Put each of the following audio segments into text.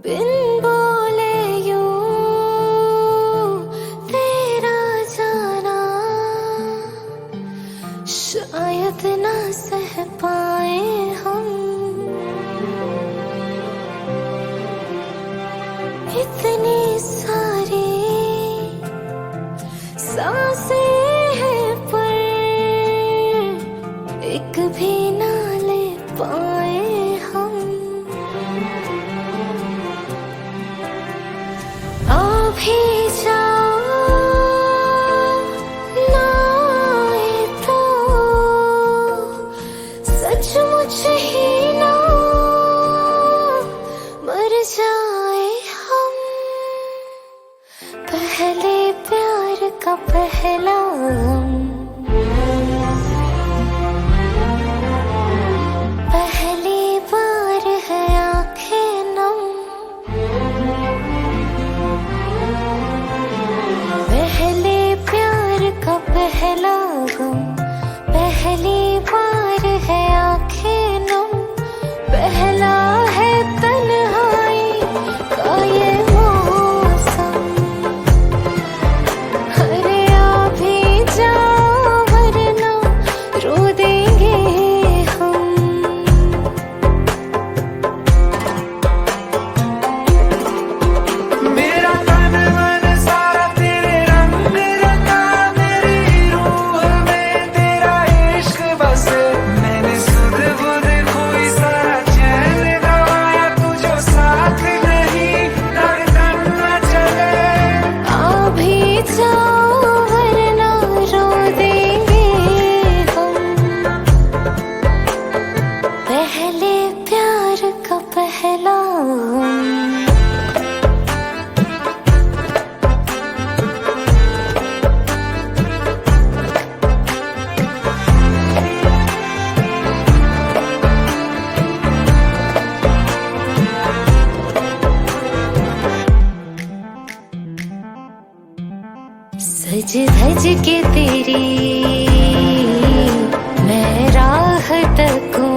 बिन बोले यूं तेरा जाना शायद ना सह पाए हम। इतनी सारी सांसें हैं पर एक भी ना ले पाए हम। आ भी जाओ ना आए तो सचमुच ही ना मर जाए हम। पहले प्यार का पहला गम, पहली बार है आंखें नम। पहले प्यार का पहला गम, पहली बार है आंखें नम। पहला है तन्हाई का ये मौसम। अरे आ भी जाओ वरना रो देंगे हम। मेरा तन मन सारा तेरे रंग रंगा, मेरी रूह में तेरा इश्क बसे। मैंने सुध बुध खोई सारा चैन गवाया, तुझो साथ नहीं धड़कन न चले। आ भी जाओ वरना रो देंगे हम। पहले प्यार का पहला गम। सज धज के तेरी मैं राह तकूं।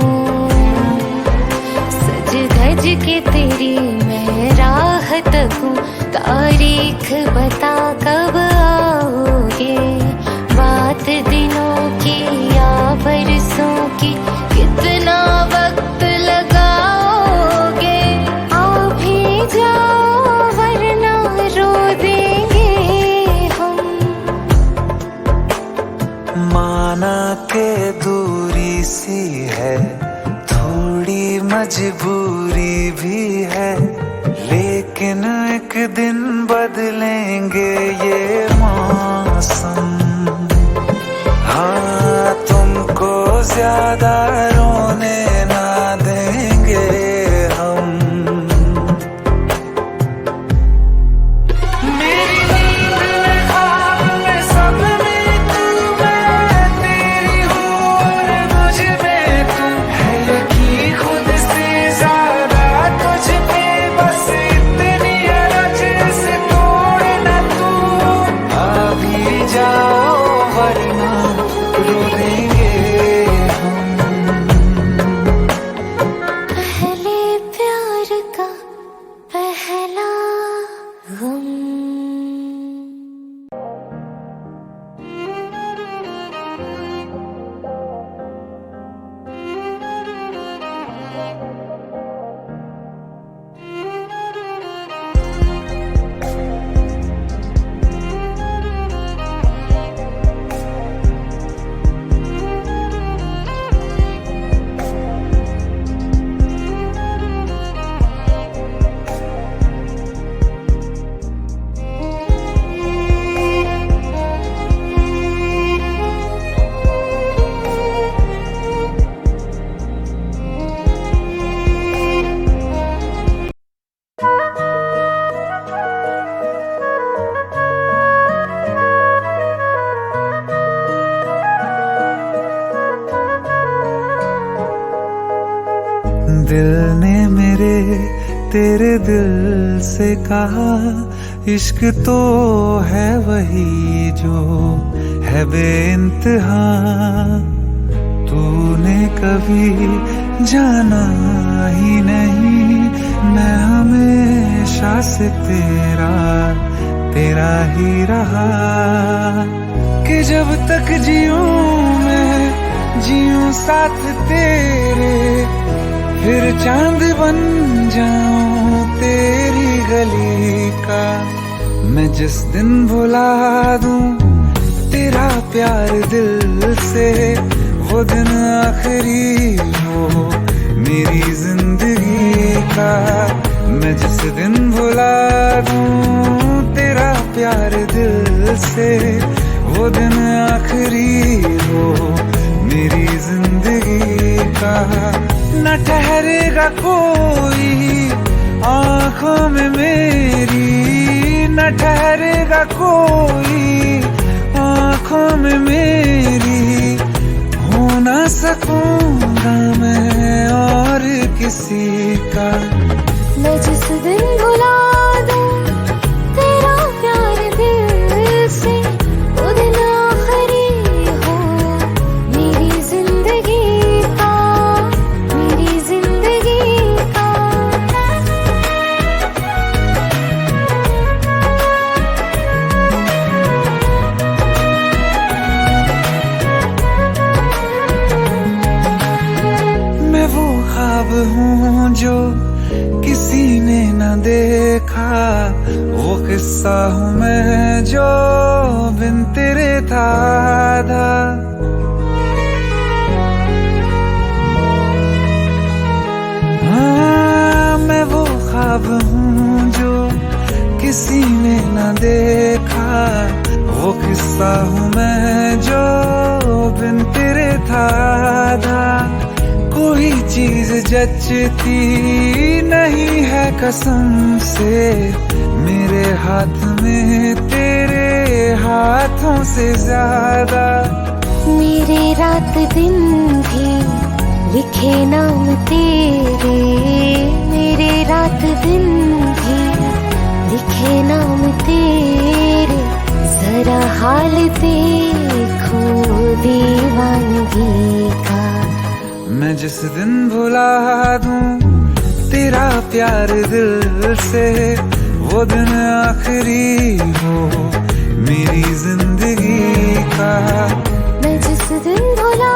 सज धज के तेरी मैं राह तकूं। तारीख बता कब आओगे, बात दिनों की या बरसों की, कितना वक्त लगाओगे। आ भी जाओ वरना रो देंगे हम। माना के दूरी सी है, थोड़ी मजबूरी भी है, लेकिन एक दिन बदलेंगे ये मौसम। हाँ, तुमको ज्यादा रोने ना देंगे हम। मेरी नींद में ख्वाब में सपने तू, मैं तेरी हूँ और मुझ में तू है। यकीन खुद से ज्यादा तुझ पे, बस इतनी अरज से तोड़ न तू। आ भी जाओ वरना रो देंगे हम। पहले प्यार का पहला गम। दिल ने मेरे तेरे दिल से कहा, इश्क तो है वही जो है बेइंतहा। तूने कभी जाना ही नहीं मैं हमें से तेरा तेरा ही रहा कि जब तक जीऊं मैं जीऊं साथ तेरे, फिर चांद बन जाऊं तेरी गली का। मैं जिस दिन भुला दूं तेरा प्यार दिल से, वो दिन आखिरी हो मेरी जिंदगी का। मैं जिस दिन भुला दूं तेरा प्यार दिल से, वो दिन आखिरी हो मेरी जिंदगी का। न ठहरेगा कोई आंखों में मेरी, न ठहरेगा कोई आंखों में मेरी, हो ना सकूंगा मैं और किसी का। मैं जिस दिन भुला दूं तेरा प्यार दिल से, वो दिन आखिरी हो मेरी जिंदगी का, मेरी जिंदगी का। मैं वो ख्वाब हूँ जो किसी ने न देखा, वो किस्सा हूँ मैं जो बिन तेरे था आधा। हाँ, मैं वो ख्वाब हूँ जो किसी ने न देखा, वो किस्सा हूँ मैं जो बिन तेरे था आधा। कोई चीज जचती नहीं है कसम से मेरे हाथ में तेरे हाथों से ज्यादा। मेरे रात दिन भी लिखे नाम तेरे, मेरे रात दिन भी लिखे नाम तेरे। जरा हाल देखो दीवानगी का। मैं जिस दिन भुला दूं तेरा प्यार दिल से, वो दिन आखिरी हो मेरी जिंदगी का। मैं जिस दिन भुला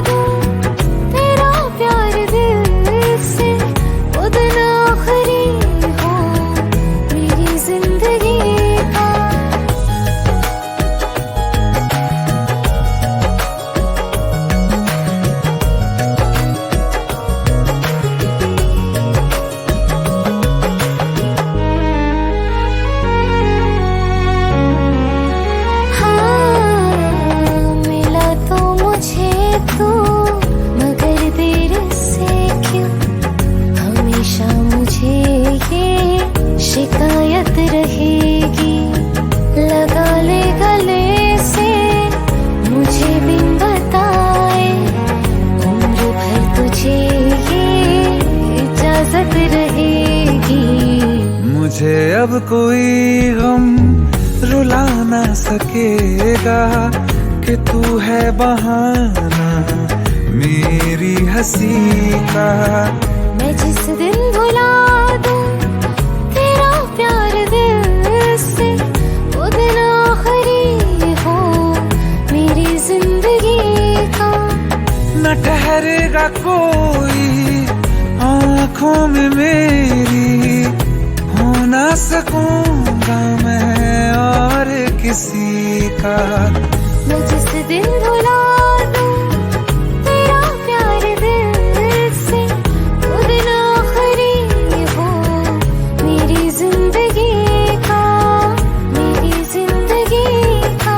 दूं तेरा प्यार दिल से, वो दिन आखिरी हो मेरी जिंदगी का। शिकायत रहेगी लगा ले गले से, मुझे बिन बताए उम्र भर तुझे ये इजाजत रहेगी। मुझे अब कोई गम रुला ना सकेगा कि तू है बहाना मेरी हंसी का। मैं जिस दिन भुला दूं तेरा प्यार दिल से, वो दिन आखिरी हो मेरी जिंदगी का। न ठहरेगा कोई आंखों में मेरी, हो ना सकूंगा मैं और किसी का। मैं जिस दिन भुला दूं तेरा प्यार दिल से, वो दिन आखिरी हो मेरी जिंदगी का, मेरी जिंदगी का।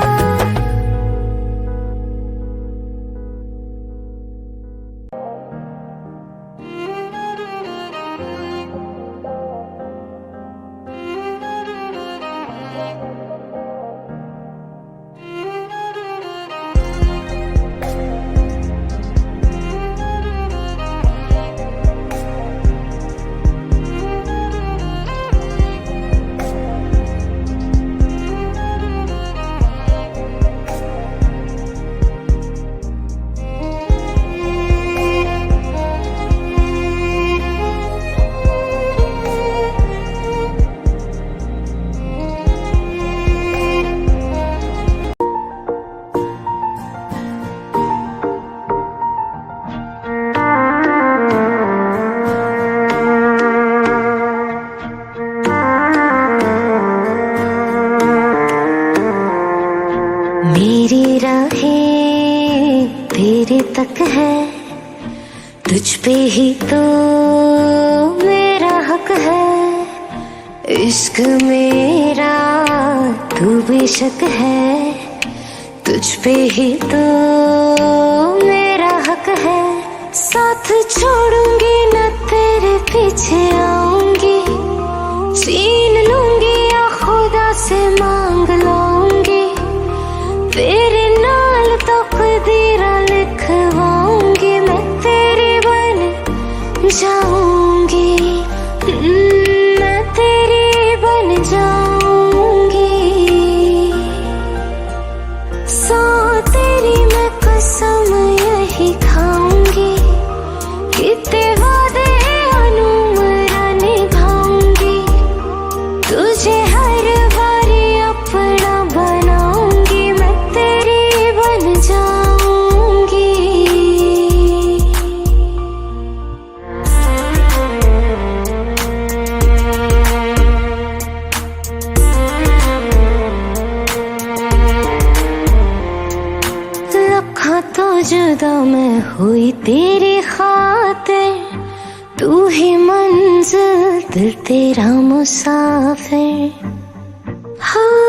तेरे तक है, तुझ पे ही तो मेरा हक है। इश्क मेरा तू बेशक है, तुझ पे ही तो मेरा हक है। साथ छोड़ूंगी न तेरे पीछे आऊंगी, छीन लूंगी या खुदा से मांग लूंगी, तेरे नाल तकदीरा लिखवाऊंगी, मैं तेरी बन जाऊंगी, मैं तेरी बन जाऊंगी। सौ तेरी मैं कसम यही खाऊंगी, कितने वादे अनुमरा निभाऊंगी, तुझे हर बारी अपना बनाऊंगी, मैं तेरी बन जाऊंगी। लखा तो जुदा मैं हुई तेरी खातिर, तू ही मंजिल दिल तेरा मुसाफिर। हाँ,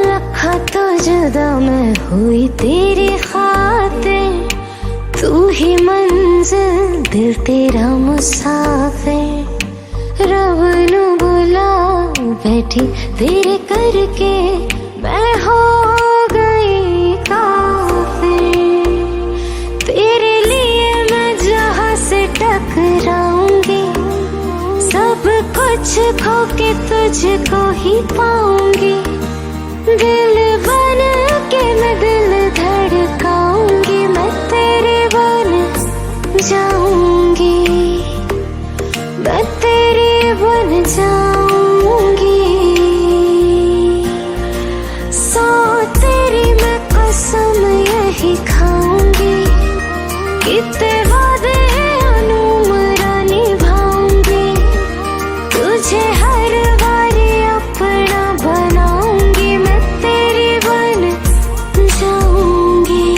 लखा तो जुदा मैं हुई तेरी खातिर, तू ही मंजिल दिल तेरा मुसाफिर। रब नू बुला बैठी तेरे करके मैं हो गई काफिर, तेरे लिए मैं जहां से टकराऊंगी, सब कुछ खो के तुझको ही पाऊंगी, दिल बन के मैं दिल धड़काऊंगी, मैं तेरे बन जाऊंगी, मैं तेरी बन जाऊंगी। सौ तेरी मैं कसम यही खाऊंगी, कितने वादे अनुमरा निभाऊंगी, तुझे हर बारी अपना बनाऊंगी, मैं तेरी बन जाऊंगी,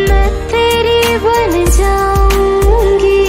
मैं तेरी बन जाऊंगी।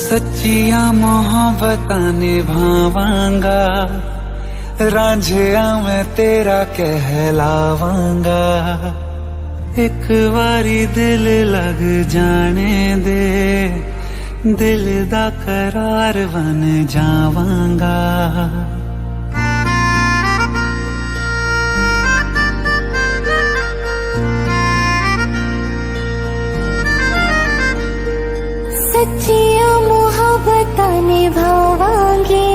सच्चियां मोहब्बतां निभावांगा, रांझिया मैं तेरा कहलावांगा। एक बारी दिल लग जाने दे, दिल दा करार बन जावांगा। सच्चियां मोहब्बतां निभावांगी,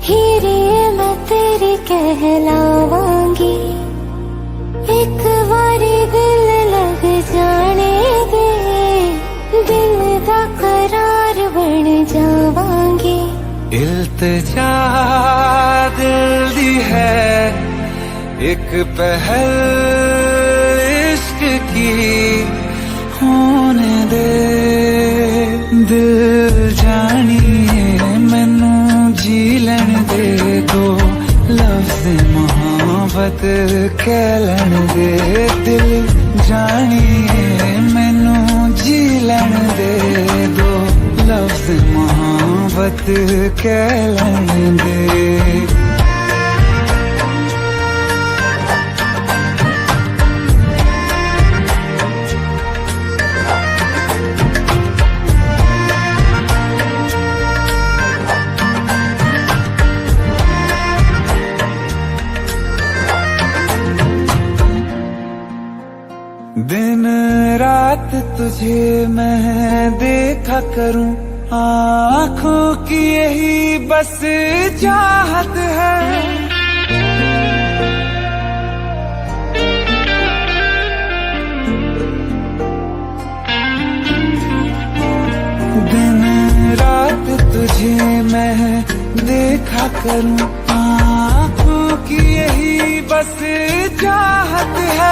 हीरे मैं तेरे कहलावांगी। एक बारी दिल लग जाने दे, दिल दा करार बन जावांगी। इल्तिजा दिल दी है एक पहल इश्क की, होने दे दिल जानिए मैनू जी लैन दे दो, लफ्ज़ मोहब्बत कह लैन दे। दिल जानिए मैनू जी लैन दे दो, लफ्ज़ मोहब्बत कह लैन दे। दिन रात तुझे मैं देखा करूं, आँखों की यही बस चाहत है। दिन रात तुझे मैं देखा करूं, आँखों की यही बस चाहत है।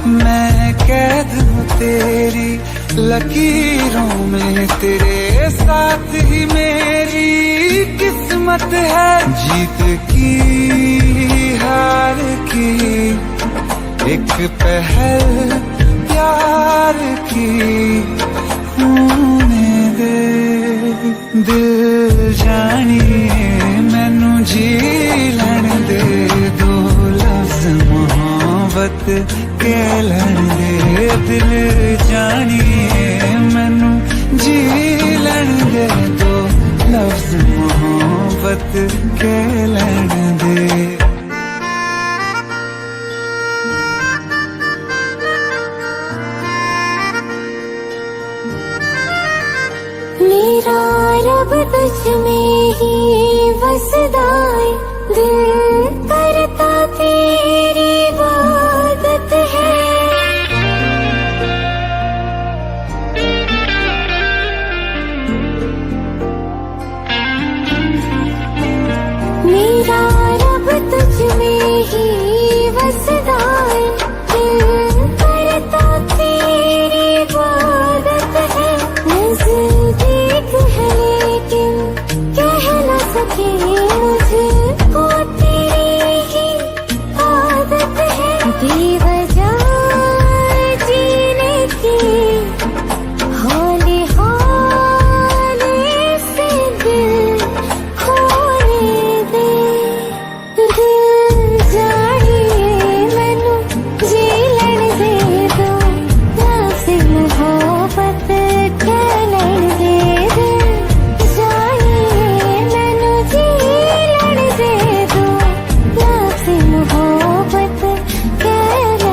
मैं कैद हूँ तेरी लकीरों में, तेरे साथ ही मेरी किस्मत है। जीत की हार की एक पहल प्यार की, होने दे दिल जानिए मैनू जी लैन दे दो, लफ्ज़ मोहब्बत कह लैन दे। दिल जानिए मैनू जी लैन दे दो, लफ्ज़ मोहब्बत कह लैन दे। मेरा रब तुझ में ही बसदा है, दिल करता तेरी इबादत है। मेरा रब तुझ में ही बसदा है, दिल करता तेरी इबादत है। नज़दीक है लेकिन कह न सके, मुझको तेरी ही आदत है। बेवजह जीने की हौले हौले से दिल खोने दे। दिल जानिए मैनू जी लैन दे दो, लफ्ज़ मोहब्बत कह लैन दे। दिल जानिए मैनू जी लैन दे दो, लफ्ज़ मोहब्बत कह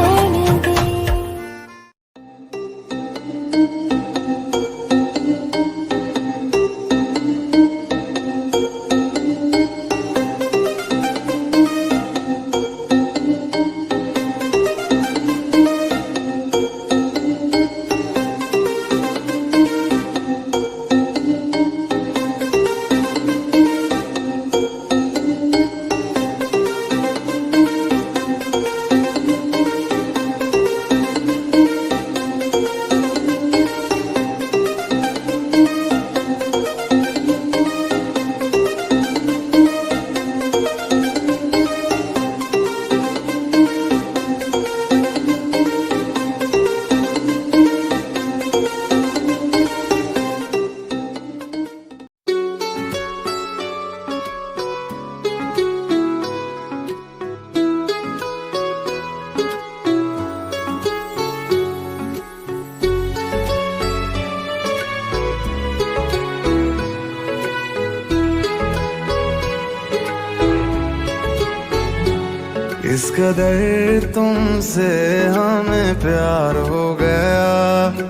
कदर तुमसे हमें प्यार हो गया,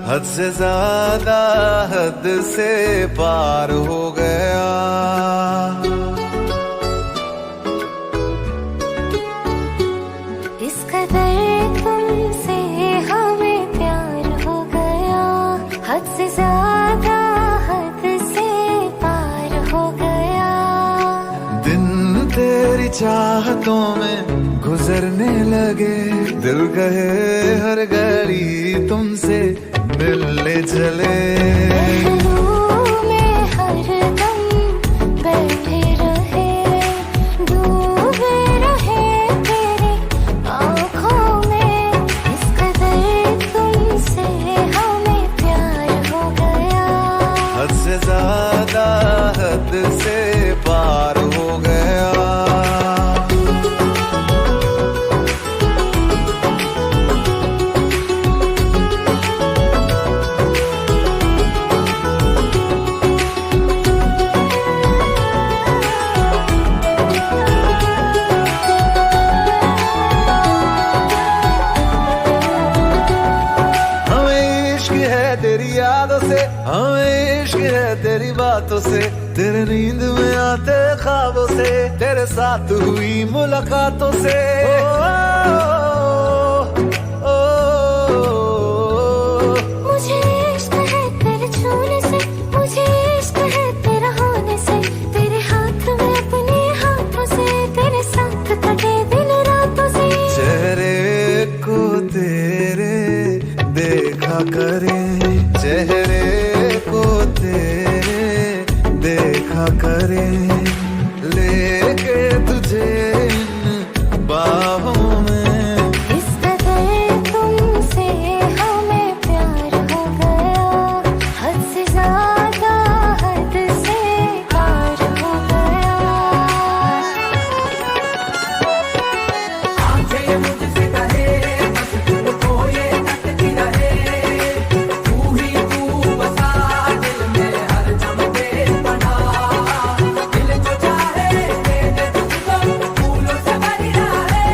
हद से ज्यादा हद से पार हो गया। इस कदर तुमसे हमें प्यार हो गया, हद से ज्यादा हद से पार हो गया। दिन तेरी चाहतों में गुजरने लगे, दिल कहे हर घड़ी तुमसे मिलने चले। महलों में हरदम बैठे रहे, डूबे रहे तेरी आँखों में। इस कदर तुमसे हमें प्यार हो गया, हद से ज्यादा हद से पार हो गया। हमें इश्क है तेरी बातों से, तेरे नींद में आते ख्वाबों से, तेरे साथ हुई मुलाकातों से। मुझे इश्क है तेरे छूने से, मुझे इश्क है तेरा होने से, तेरे हाथ में अपने हाथों से, तेरे साथ कटे दिन रातों से। चेहरे को तेरे देखा करे, चेहरे को तेरे देखा करे, लेके तुझे इन बाहों में। इस कदर तुमसे हमें प्यार हो गया, हद से ज्यादा हद से पार हो गया। आंखें मुझसे कहे बस तुमको ये तकती रहे, तू ही तू बसा दिल में हर दम बेपना। दिल जो चाहे दे दे तुझको, फूलों से भरी रहे,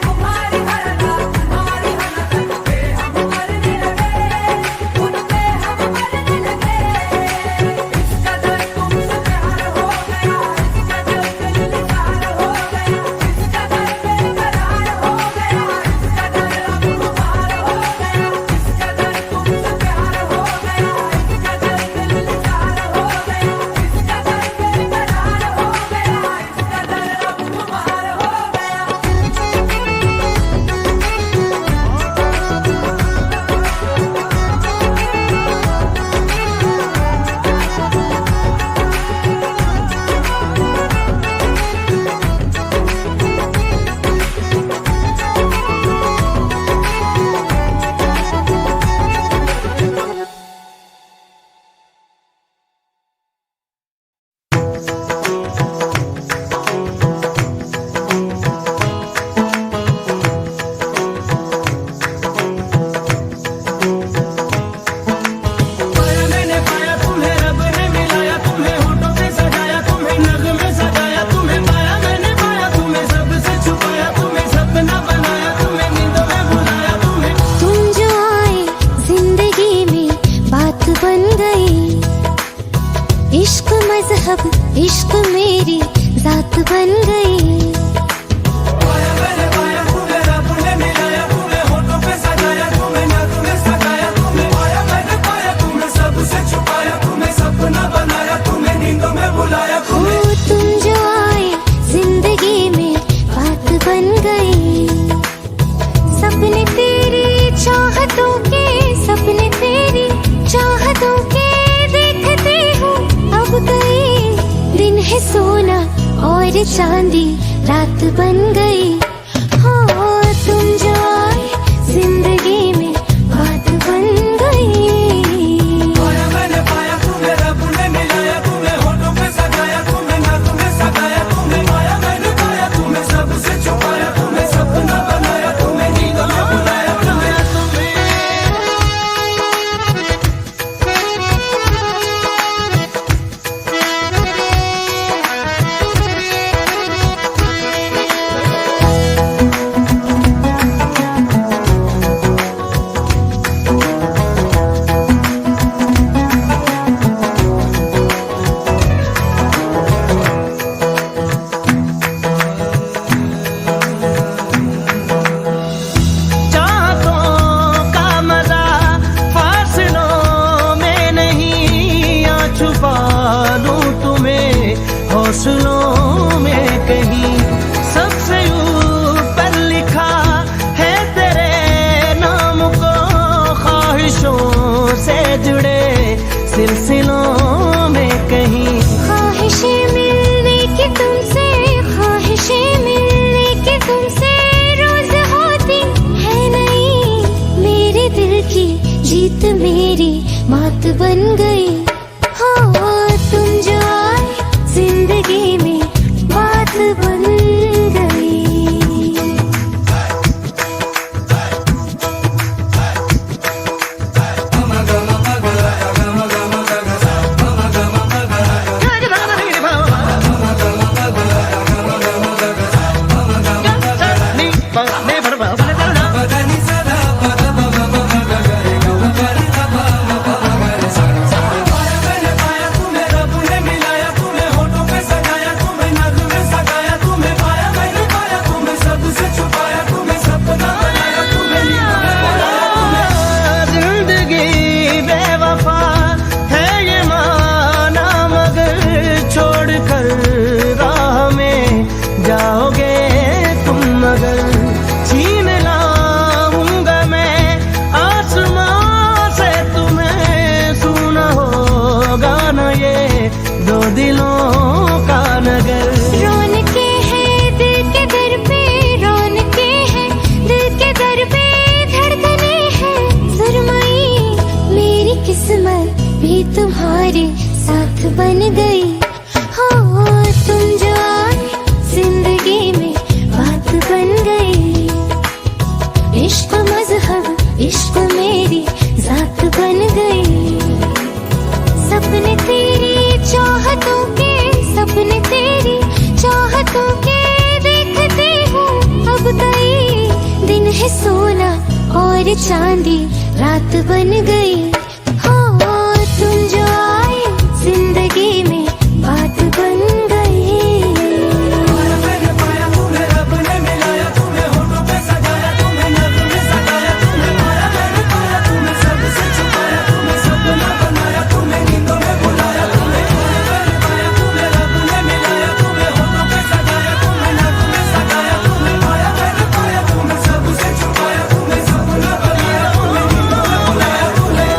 तुम्हारी हर रात तुम्हारी हर तक पे हम मरने लगे, उन पे हम मरने लगे। इस कदर तुमसे प्यार हो गया, इस कदर दिल निसार हो गया, इस कदर बेकरार हो गया, इस कदर अब खुमार हो गया, इस कदर तुमसे प्यार हो गया, इस कदर दिल निसार हो गया, इस कदर बेकरार हो गया, इस कदर अब खुमार हो गया। पाया मैंने पाया तुम्हें, रब ने मिलाया तुम्हें, होठों पे सजाया तुम्हें, नग़्मे सजाया तुम्हें। पाया मैंने पाया तुम्हें, सबसे छुपाया तुम्हें, सपना बनाया तुम्हें, नींदों में बुलाया तुम्हें। तुम जो आए जिंदगी में बात बन गई, इश्क मजहब इश्क मेरी जात बन गई। पाया मैंने पाया तुम्हें, रब ने मिलाया तुम्हें, होठों पे सजाया तुम्हें, नग़्मे सजाया तुम्हें। पाया मैंने पाया तुम्हें, सबसे छुपाया तुम्हें, सपना बनाया तुम्हें, नींदों में बुलाया ओ तुम्हें। तुम जो आए जिंदगी में बात बन गई, सपने तेरी चाहतों के, सपने तेरी चाहतों के देखते हूँ अब गई। दिन है सोना और चांदी रात बन गई। हो तुम जो आए जिंदगी में बात बन गई। पाया मैंने पाया तुम्हें, रब ने मिलाया तुम्हें, होठों पे सजाया तुम्हें, नग़्मे सजाया तुम्हें। पाया मैंने पाया तुम्हें, सबसे छुपाया तुम्हें, सपना बनाया तुम्हें, नींदों में बुलाया तुम्हें। बात बन गई। हो तुम जो आए जिंदगी में बात बन गई। तुम्हारे साथ बन गई। हो तुम जो आए जिंदगी में बात बन गई। इश्क मजहब इश्क मेरी जात बन गई। सपने तेरी चाहतों के सपने तेरी चाहतों के देखते हूँ अब कई दिन है सोना और चांदी रात बन गई। तुम जो आए जिंदगी में बात बन गई। मैंने पाया तुम्हें रब ने मिलाया तुम्हें होठों पे सजाया तुम्हें नज़्म में सजाया तुम्हें पाया मैंने पाया तुम्हें सबसे छुपाया तुम्हें सपना बनाया तुम्हें नींदों में बुलाया तुम्हें मैंने पाया तुम्हें रब ने मिलाया तुम्हें होठों पे सजाया तुम्हें नज़्म में सजाया तुम्हें पाया मैंने पाया तुम्हें सबसे छुपाया तुम्हें सपना बनाया तुम्हें नींदों में बुलाया तुम्हें।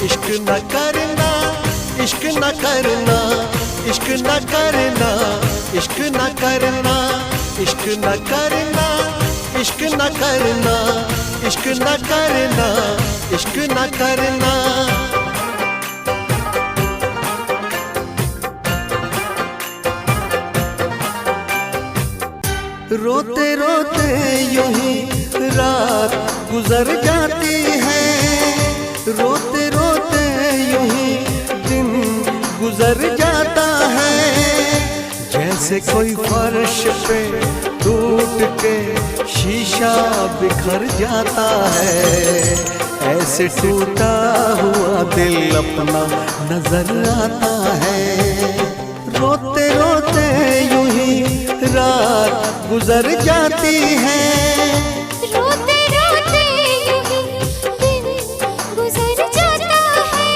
इश्क न करना इश्क न करना इश्क न करना इश्क न करना इश्क न करना इश्क न करना इश्क न करना। रोते रोते यूं ही रात गुजर जाती है। रोते रोते यूं ही दिन गुजर जाता है। जैसे कोई फर्श पे टूट के शीशा बिखर जाता है। ऐसे टूटा हुआ दिल अपना नजर आता है। रोते रोते यूं ही रात गुजर जाती है। रोते रोते यूं ही दिन गुजर जाता है।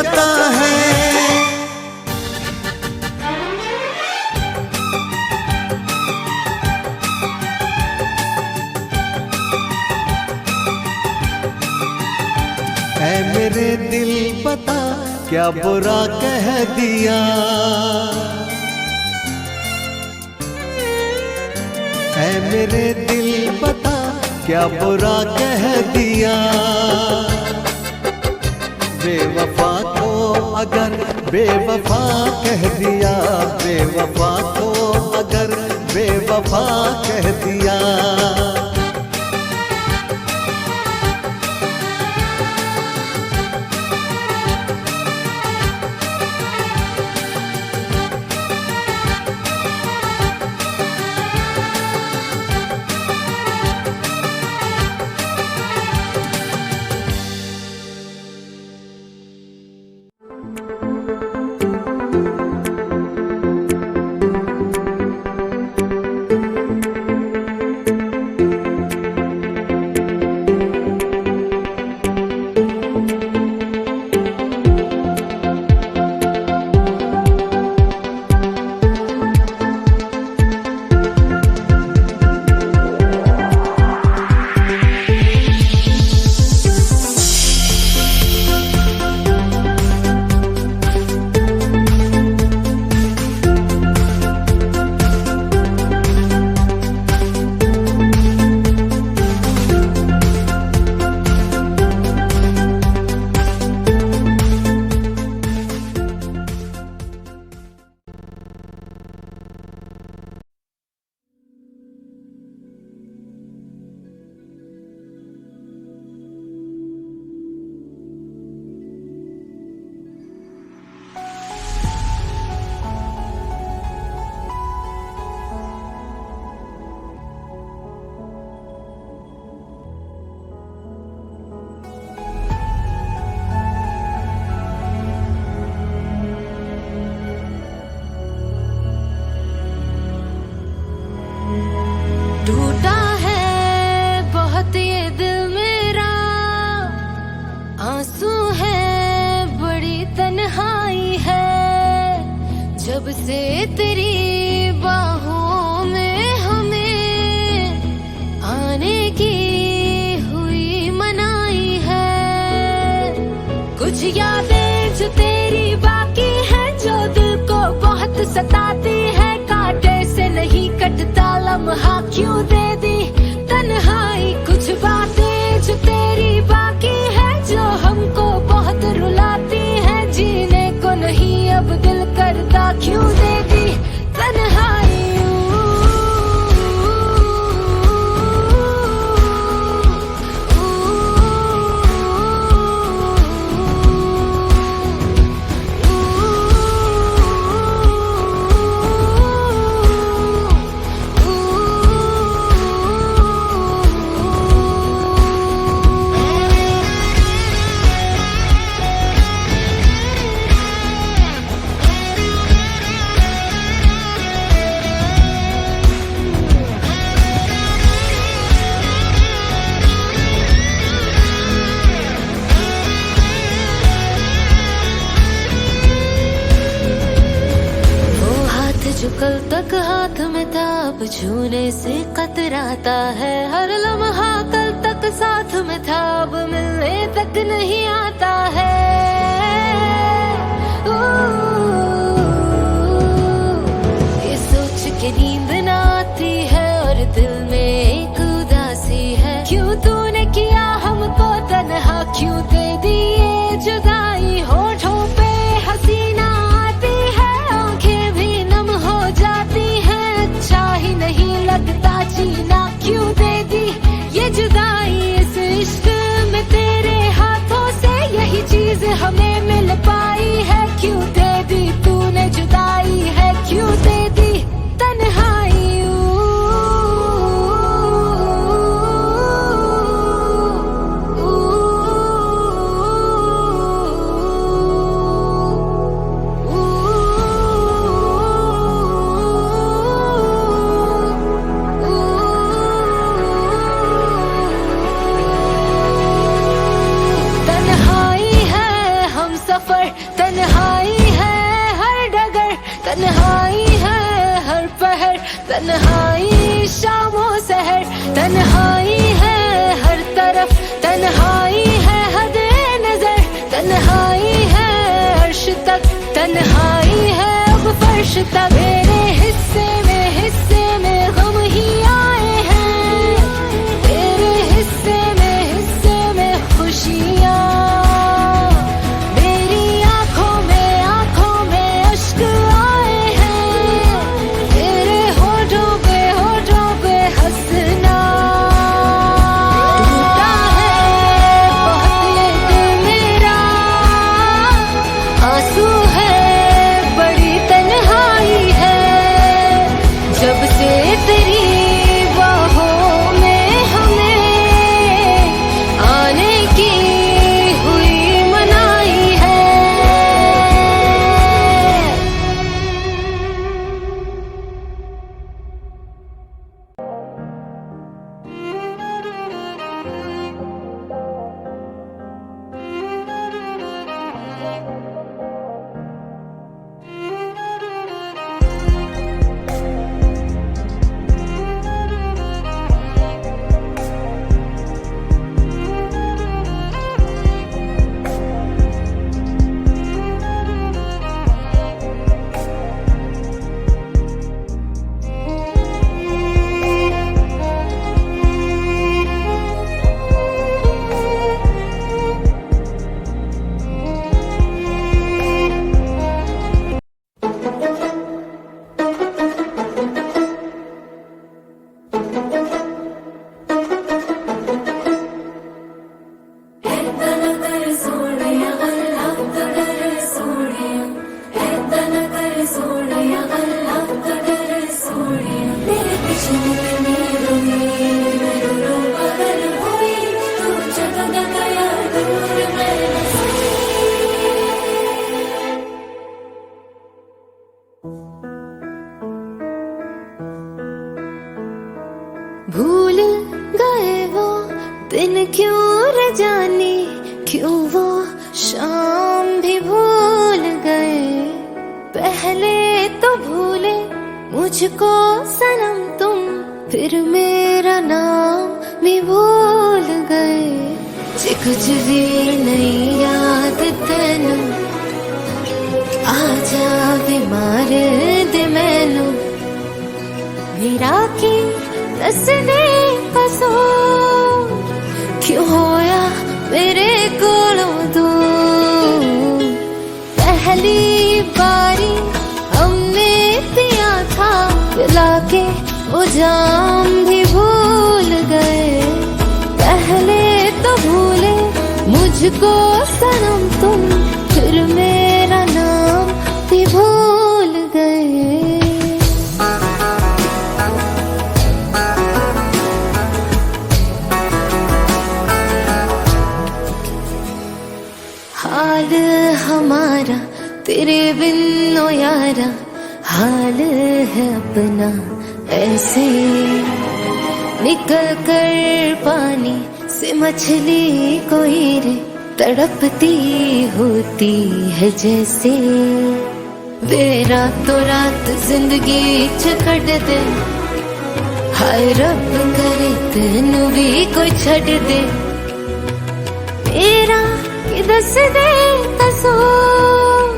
जाता है। ऐ मेरे दिल बता क्या बुरा कह दिया, ऐ मेरे दिल बता क्या बुरा कह दिया। बेवफा को अगर बेवफा कह दिया, बेवफा को अगर बेवफा कह दिया। टूटा है बहुत ये दिल मेरा, आंसू है बड़ी तन्हाई है। जब से तेरी बाहों में हमें आने की हुई मनाई है। कुछ यादें जो तेरी बाकी है, जो दिल को बहुत सताती है। कांटे से नहीं कटता लम्हा क्यों दे दी तन्हाई। कुछ बातें जो तेरी बाकी है, जो हमको बहुत रुलाती है। जीने को नहीं अब दिल करता क्यों दे दी तन्हाई। जो कल तक हाथ में था अब छूने से कतराता है। हर लम्हा कल तक साथ में था अब मिलने तक नहीं आता है। ये सोच के नींद ना आती है और दिल में एक उदासी है। क्यों तूने किया हमको तन्हा, क्यों दे दी ये जुदाई। होठों पे हसीना आती है, आंखें भी नम हो जाती हैं। अच्छा ही नहीं लगता जीना, क्यों दे दी ये जुदाई। इस इश्क में तेरे हाथों से यही चीज हमें मिल पाई है। क्यों दे दी तूने जुदाई है, क्यों दे दी तन्हाई। शामों सहर तन्हाई है हर तरफ, तन्हाई है हद नजर, तन्हाई है अर्श तक, तन्हाई है अब फर्श तक। मेरे हिस्से में गम ही आए हैं, तेरे हिस्से में खुशियाँ। मेरी आंखों में अश्क आए हैं, तेरे होठों पे हंसना। टूटा है बहुत दिल मेरा, आंसू है बड़ी तन्हाई है, जब से तेरी बाहों में हमें आने की हुई मनाई है। भूल गए वो दिन क्यों न जाने, क्यों वो शाम भी भूल गए। पहले तो भूले मुझको सनम तुम, फिर मेरा नाम भी भूल गए। जे कुछ भी नहीं याद तेनू, आजा बीमार दे मैनू। मेरा की दस दे कसूर, क्यों होया मेरे कोलों दूर। पहली बारी हमने पिया था, पिला के वो जाम भी भूल गए। पहले तो भूले मुझको सनम तुम, फिर मेरा नाम भी भूल गए। हाल हमारा तेरे बिन ओ यारा, हाल है अपना ऐसे। निकल कर पानी से मछली कोई रे, तड़पती होती है जैसे। वे रातों रात जिंदगी च कट दे, हाय रब करे तेनू भी कोई छड़ दे। मेरा कि दस दे कसूर,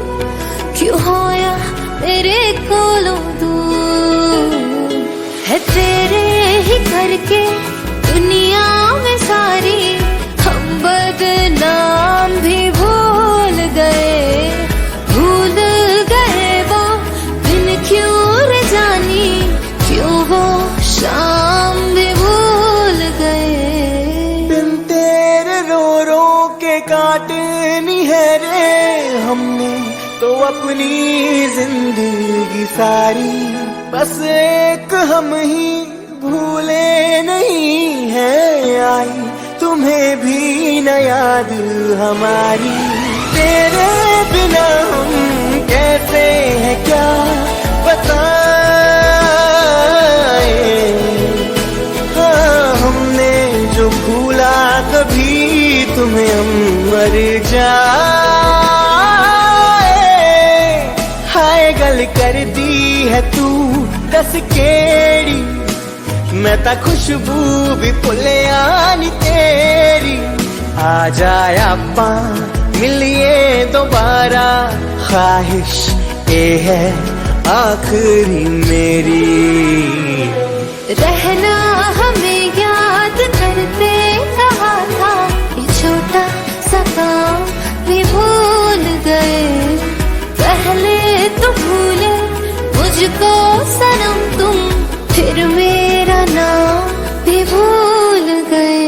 क्यों होया मेरे कोलों दूर। है तेरे ही करके दुनिया में सारी, हम बदनाम भी भूल गए। भूल गए वो दिन क्यों न जानी, क्यों वो शाम भी भूल गए। बिन तेरे रो रो के काटनी है रे हमने तो अपनी जिंदगी सारी। बस एक हम ही भूले नहीं है आई, तुम्हें भी न याद हमारी। तेरे बिना हम कैसे हैं क्या बताएं। हाँ हमने जो भूला कभी तुम्हें हम मर जाए। हाय गल कर दी है तू दस केड़ी, मैं ता खुशबू भी भुलिया नी तेरी। आ जाया पा मिलिए दोबारा, ख्वाहिश ये है आखिरी मेरी। रहना हमें याद करते कहा था, ये छोटा सा काम भी भूल गए। पहले तो भूले मुझको सनम तुम, फिर मेरा नाम भी भूल गए।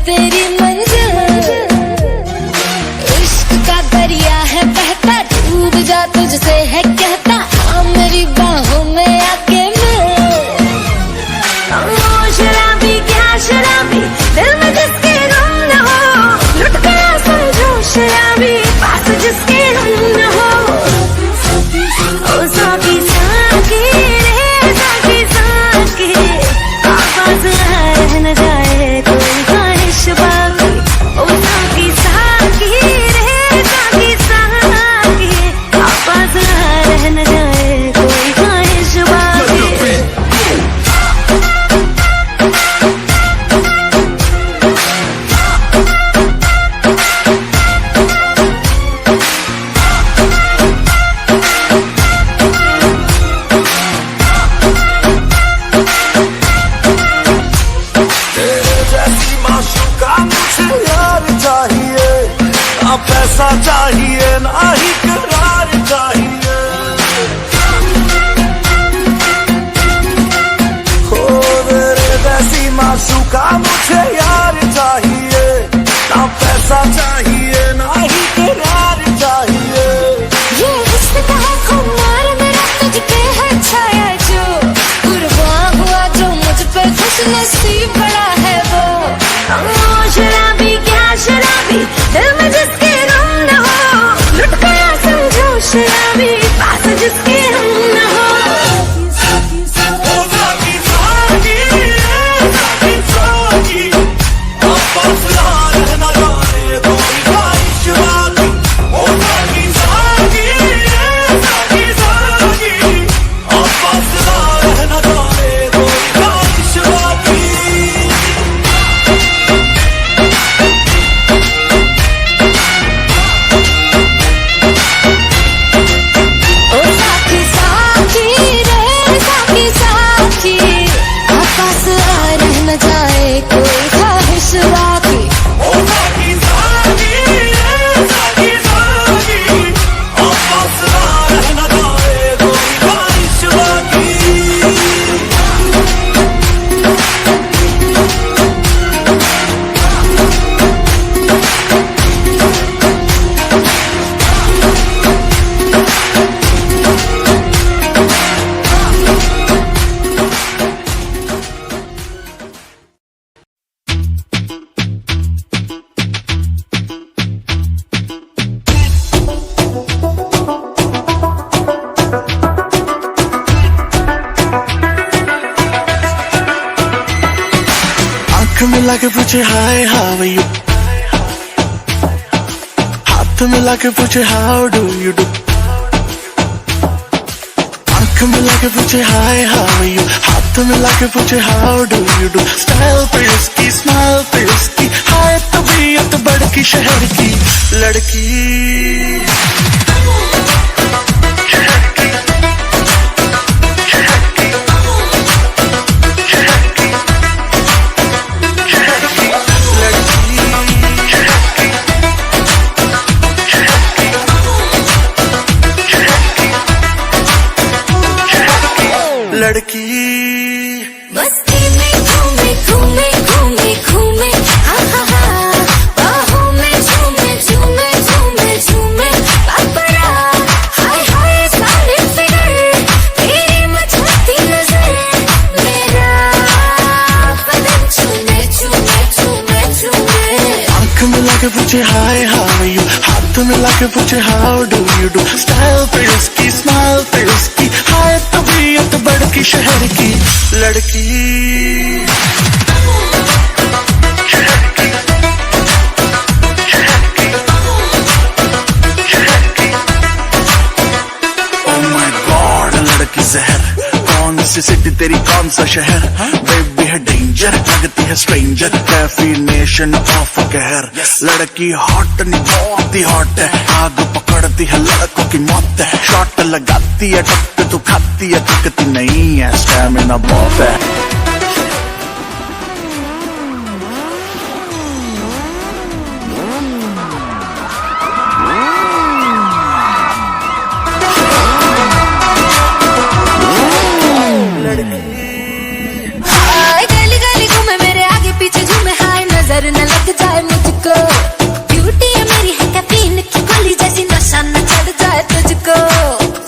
तेरी मंजिल इश्क का दरिया है बहता, डूब जा तुझसे है कहता, आ मेरी बाहों में आके मिल। शराबी क्या शराबी, दिल में जिसके गम न हो, लुट गया समझो शराबी, पास जिसके हम न हो। ओ साकी साकी रे साकी साकी, आवाज रह न जाए कोई बाकी। ओ साकी साकी रे साकी साकी, आवाज रह न जाए कोई ख्वाहिश बाकी। पैसा चाहिए ना ही करार चाहिए, हो मेरे जैसी माशूका मुझे यार चाहिए। ना पैसा चाहिए ना ही करार चाहिए। ये हुस्न का है खुमार मेरा, तुझ पे है छाया जो, कुर्बान हुआ जो मुझ पे खुश नसीब बड़ा है वो। शराबी क्या शराबी, दिल में जिसके लुट गया समझो शराबी, पास जिसके हम न हो। मिला के पूछे हाय हाउ आर यू, हाथ मिला के पूछे हाउ डू यू डू। आंख मिला के पूछे हाय हाउ आर यू, हाथ मिला के पूछे how do you do. Style पे उसकी स्माइल पे उसकी, हाय तबीयत बड़की शहर की लड़की। लड़की मस्ती में घूमे घूमे घूमे घूमे हा हा हा बाहों में झूमे झूमे झूमे झूमे पापरा हाय हाय सारे फिगर तेरी मचाती नजर मेरा बदन चूमे चूमे चूमे चूमे आंख मिला के पूछे हाय हाउ आर यू, हाथ मिला के पूछे how do you do, style पे उसकी स्माइल पे उसकी, हाय तबीयत बड़की शहर की लड़की। Oh my God, लड़की जहर, कौन सी सिटी तेरी कौन सा शहर, बेबी है डेंजर लगती है स्ट्रेंजर, डेफिनेशन ऑफ कहर। लड़की हॉट नहीं बहुत ही हॉट है, आग पकड़ती है लड़कों की मौत है, शॉट लगाती है टक तो खाती है थकती नहीं है, स्टैमिना बहुत है। हाय गली गली घूमे मेरे आगे पीछे झूमे हाय नजर न लग जाए मुझको ब्यूटी है मेरी है कैफीन की गोली जैसी नशा न चढ़ जाए तुझको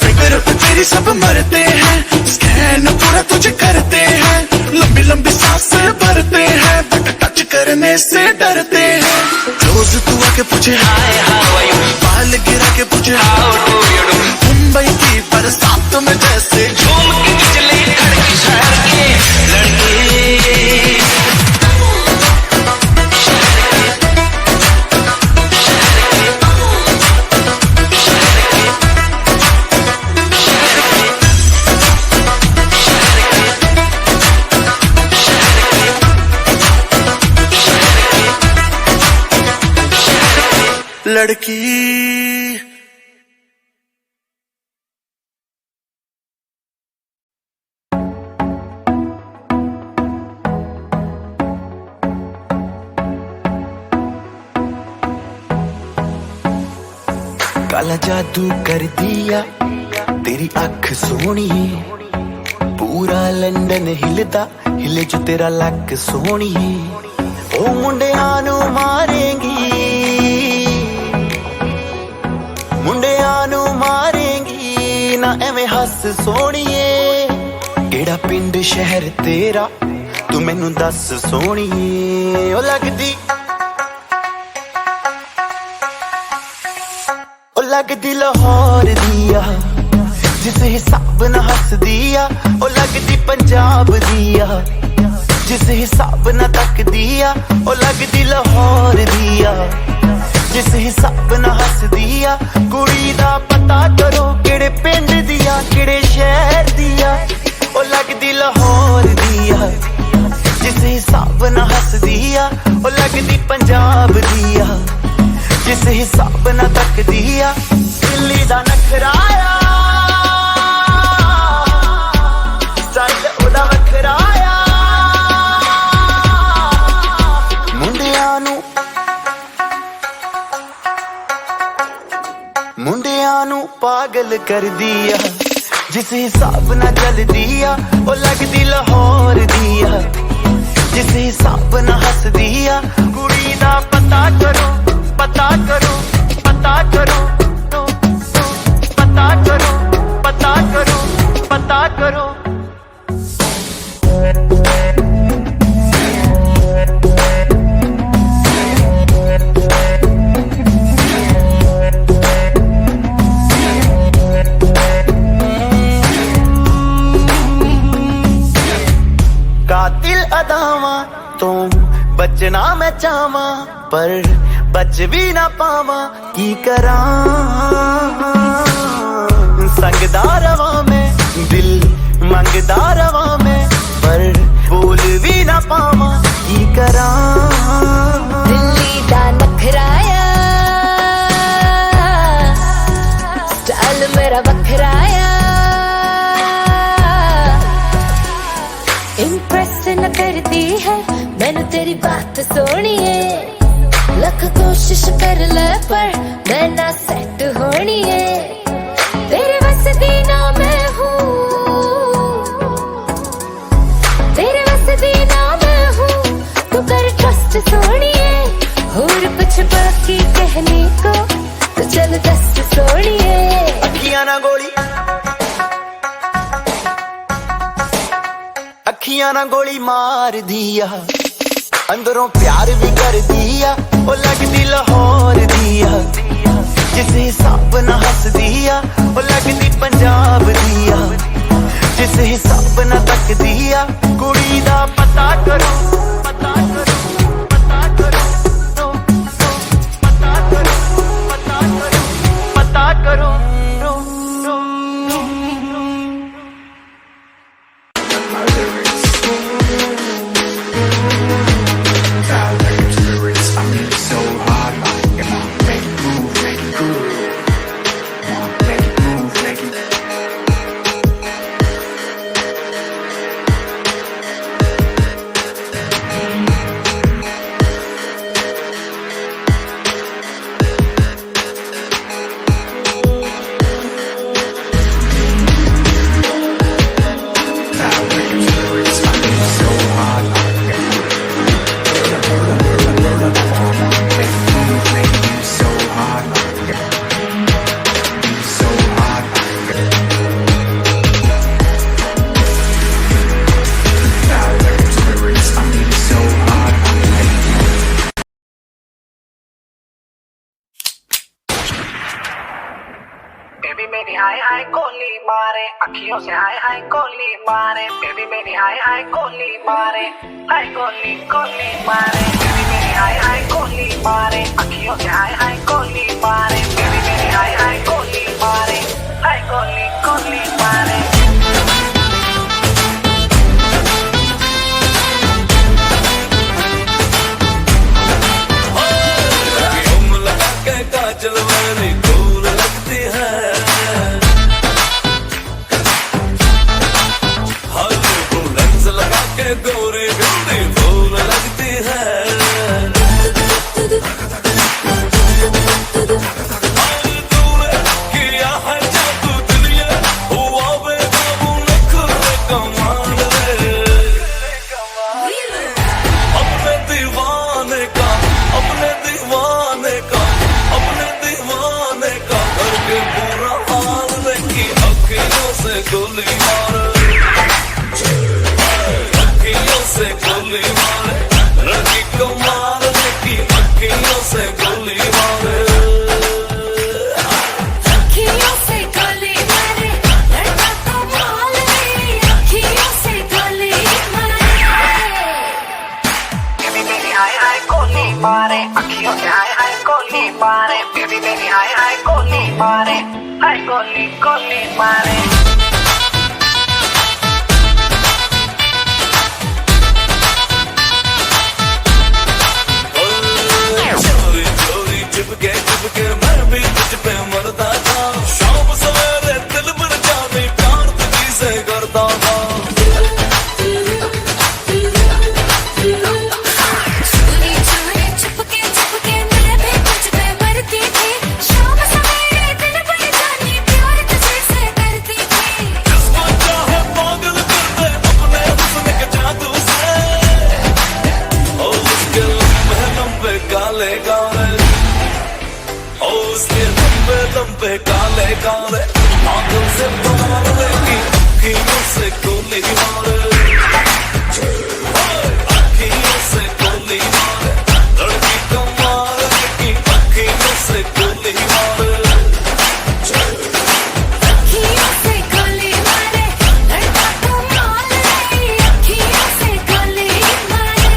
फिगर पे तेरी सब मरते हैं, स्कैन पूरा तुझे करते हैं, लंबी लंबी सांसें भरते हैं, बट टच करने से डरते हैं। रोज तू आके पूछे हाय हाउ आर यू, बाल गिरा के पूछे how do you do, Mumbai की बरसात में जैसे झूम के बिजली कड़की शहर की लड़की। लड़की काला जादू कर दिया तेरी अख सोनी, पूरा लंदन हिलदा हिले जो तेरा लक सोनी, ओ मुंडियां नू मारेंगी मुंडियां नू मारेंगी ना एवें हस सोनिए, केड़ा पिंड शहर तेरा तू मैनू दस सोनिए, ओ लगदी लाहौर दिया जिस हिसाब न हस दिया, ओ लगदी पंजाब दिया जिस हिसाब न तक दिया, ओ लगदी लाहौर दिया जिस हिसाब न हस दिया, कुड़ी दा पता करो केड़े पिंड दिया केड़े शहर दिया, ओ लगदी लाहौर दिया जिस हिसाब न हस दिया, ओ लगदी पंजाब दिया जिस हिसाब न तक दिया, दिल्ली दा नखराया स्टाइल ओदा वखराया, मुंडियां नू पागल कर दिया जिस हिसाब न चल दिया, ओ लगदी लाहौर दिया जिस हिसाब न हस दिया, कुड़ी दा पता करो पता करो पता करो पता करो पता करो पता करो। कातिल अदावां तो बचना मैं चाहवां, पर बच भी ना पावा की करा, संगदा रवा में दिल मंगदा रवा में, पर बोल भी ना पावा की करा, दिल्ली दा नखराया स्टाइल मेरा वखराया, इम्प्रेस न करती है मैनू तेरी बात सोनिए, लख कोशिश कर ले पर मैं ना सेट होनी है, तेरे बस दी ना मैं हूँ सच सोनिए और कुछ बाकी कहने को तो चल दस सोनिए। अखियां ना गोली, अखियां ना गोली मार दिया, अंदरों प्यार भी कर दिया। ओ लगदी लाहौर दिया, जिस हिसाब ना हस दिया। ओ लगदी पंजाब दिया, जिस हिसाब ना तक दिया। कुड़ी दा पता करो, पता करो, पता करो, पता करो, पता करो, पता करो। बेबी मेरी हाय हाय गोली मारे, अखियों से हाय हाय गोली मारे। बेबी मेरी हाय हाय गोली मारे, हाय गोली गोली मारे। बेबी मेरी हाय हाय गोली मारे, अखियों से हाय हाय गोली मारे। बेबी मेरी हाय हाय गोली मारे, हाय गोली गोली मारे। काजल वाली गोर लगती है, हर को लेंस लगा के गोरी बिंदी फूल लगती है। हर तूने किया है जादू दुनिया, हुआ बेकाबू नखरे कमाल रे। अपने दीवाने का, अपने दीवाने का, अपने दीवाने का करके बुरा हाल देखी। अखियों से गोली मारे, अखियों से गोली मारे, लड़की कमाल देखी। अखियों से गोली मारे, अखियों से गोली मारे, लड़का कमाल रे। अखियों से गोली मारे। बेबी मेरी हाय हाय गोली मारे, अखियों से हाय हाय गोली मारे। बेबी मेरी हाय हाय गोली मारे, हाय गोली गोली मारे। चोरी चोरी चिपके मैं भी तुझ पे मरता था। शाम सवेरे दिल भर जाने प्यार तुझी से करता था। चोरी चोरी चुपके चुपके मैं भी तुझ पे मरती थी। शाम सवेरे दिल भर जाने प्यार तुझे से करती थी। जिसको चाहे पागल कर दे अपने हुस्न के जादू से। ओ उसके लंबे लंबे काले काले, ओ उसके लंबे लंबे काले काले आंखों से मार देगी। अखियों से गोली मारे, अखियों से गोली मारे, लड़की कमाल देगी। अखियों से गोली मारे, अखियों से गोली मारे, लड़का कमाल रे। अखियों से गोली मारे।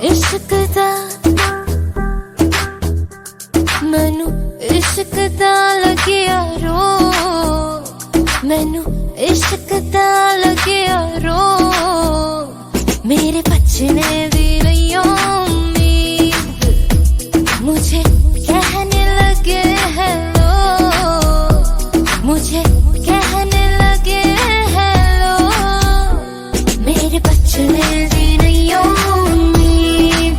इश्क दा मैनू इश्क दा लगिया रो मैनू इश्क दा लगिया रो मेरे बचने दी नहीं उम्मीद मुझे कहने लगे हेलो मुझे कहने लगे हेलो मेरे बचने दी नहीं उम्मीद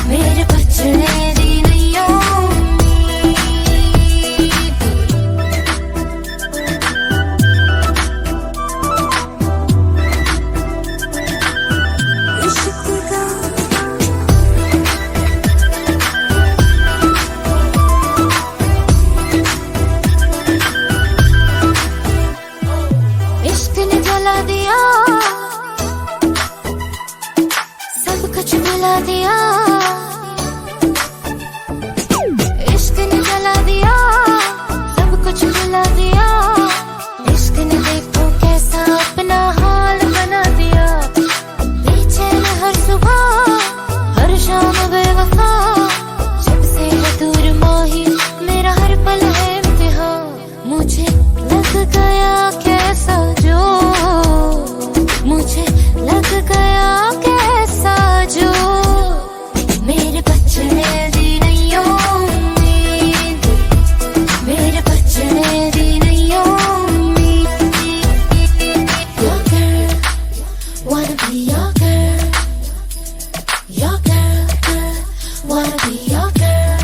मेरे बचने दी नहीं इश्क ने जला दिया सब कुछ भुला दिया इश्क ने जला दिया सब कुछ भुला दिया इश्क ने देखो कैसा अपना हाल बना दिया बेचैन हर सुबह हर शाम बेवफा जब से है दूर माही मेरा हर पल है इम्तिहान मुझे लग गया कैसा जो मुझे लग गया कैसा जो मेरे बचने दी नहीं उम्मीद मेरे बचने दी नहीं उम्मीद Your girl, wanna be your girl Your girl, girl, wanna be your girl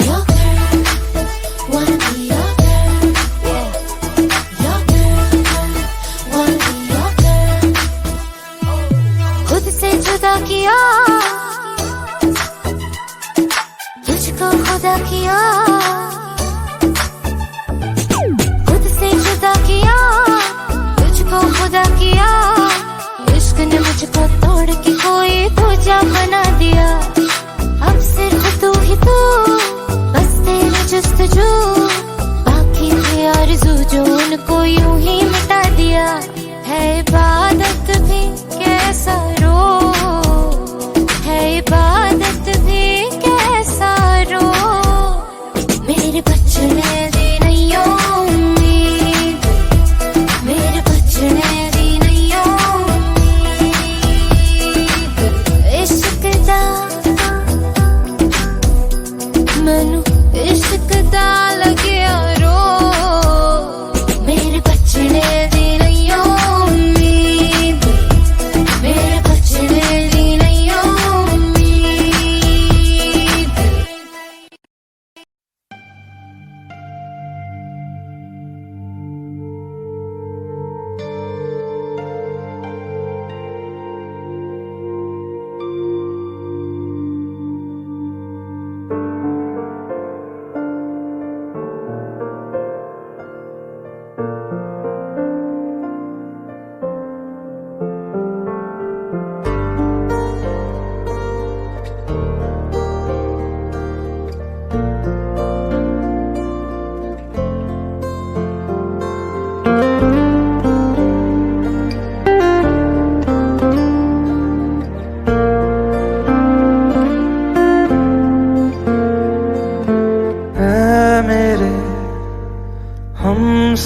Your girl, wanna be your girl Your girl, wanna be your girl खुद से जुदा किया तुझको खुदा किया खुद से जुदा किया तुझको खुदा किया इश्क ने मुझको तोड़ के कोई दूजा बना दिया अब सिर्फ तू ही तू बस तेरी जस्तजू बाकी थे आरज़ू जो उनको यूं ही मिटा दिया है इबादत भी कैसा रो है इबादत भी कैसा रो मेरे बचने दी नहीं उम्मीद मेरे बचने दी नहीं उम्मीद इश्क दा मैनू इश्क दा लगिया रो मेरे बचने दी नहीं उम्मीद मेरे बचने दी नहीं उम्मीद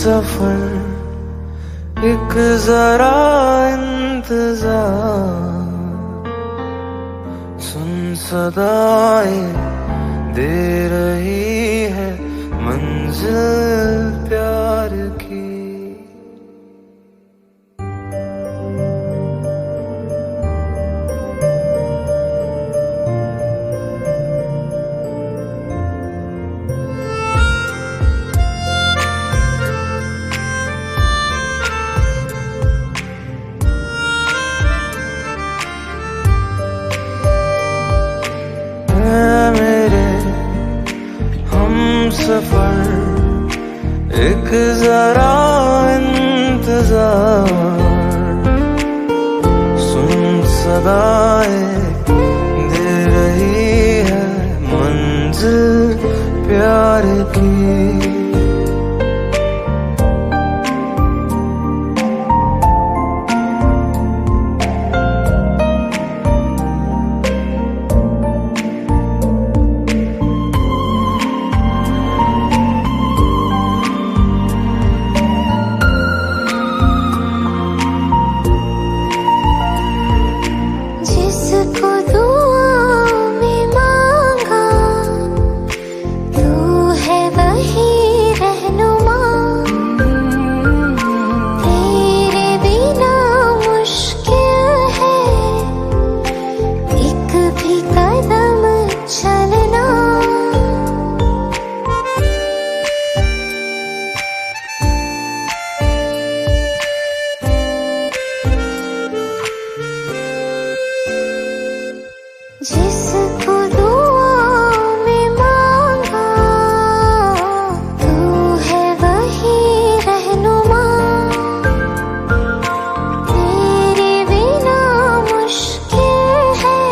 सफर एक जरा इंतजार सुन सदाएं दे रही है मंजिल प्यार की सफर एक जरा इंतजार सुन सदाएं दे रही है मंजिल प्यार की जिसको दुआ में मांगा तू है वही रहनुमा, तेरे बिना मुश्किल है एक भी कदम चलना। जिसको दुआ में मांगा तू है वही रहनुमा, तेरे बिना मुश्किल है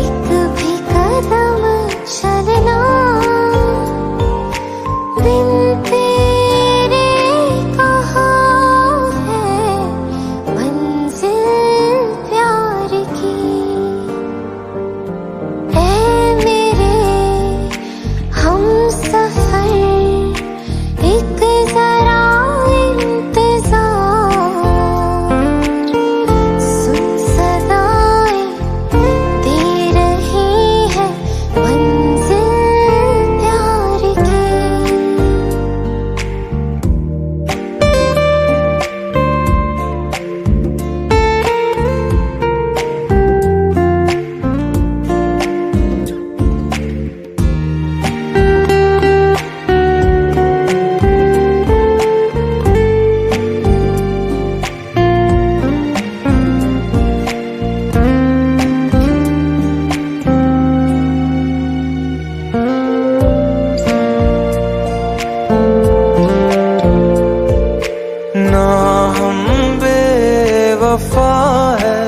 एक भी कदम चलना। बिन तेरे कहाँ है मंजिल प्यार की, ऐ मेरे हमसफर एक जरा इंतजार, सुन सदाएं दे रही है मंजिल प्यार की। ना हम बेवफा है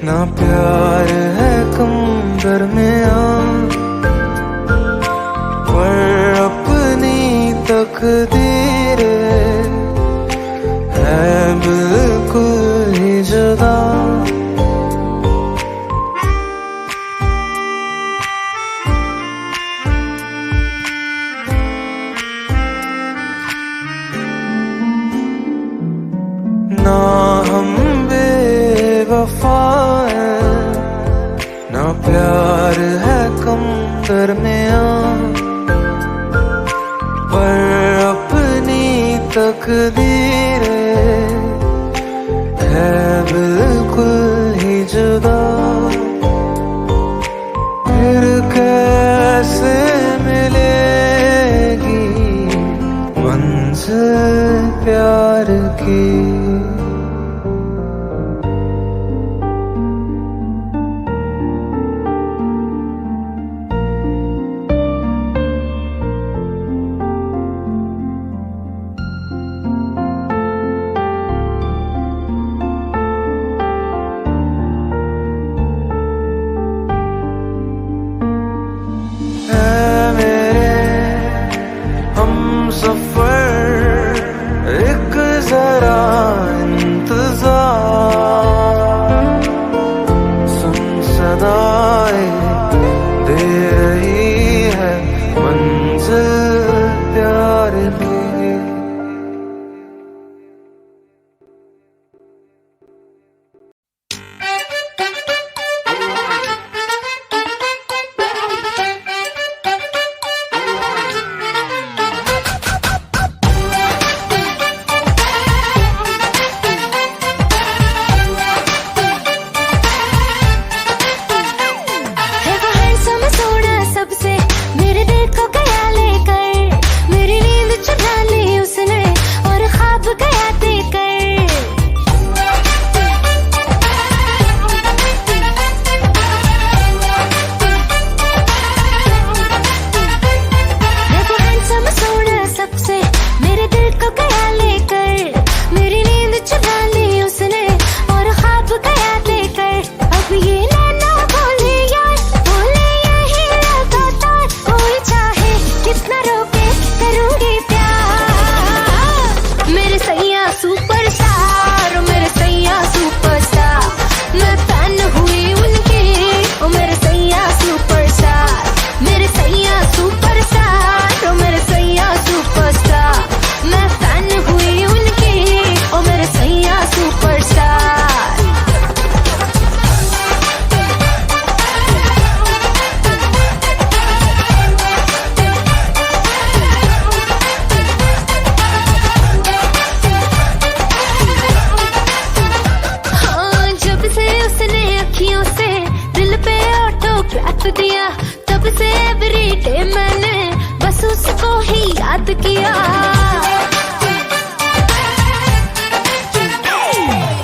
ना प्यार है कम दरमिया, पर अपनी तकदीर है बिल्कुल ही जुदा। ना हम बेवफा है ना प्यार है कम दरमिया, पर अपनी तकदीर है बिल्कुल ही जुदा। फिर कैसे मिलेगी मंजिल प्यार की। ऑटोग्राफ दिया, तब से एवरीडे मैंने बस उसको ही याद किया।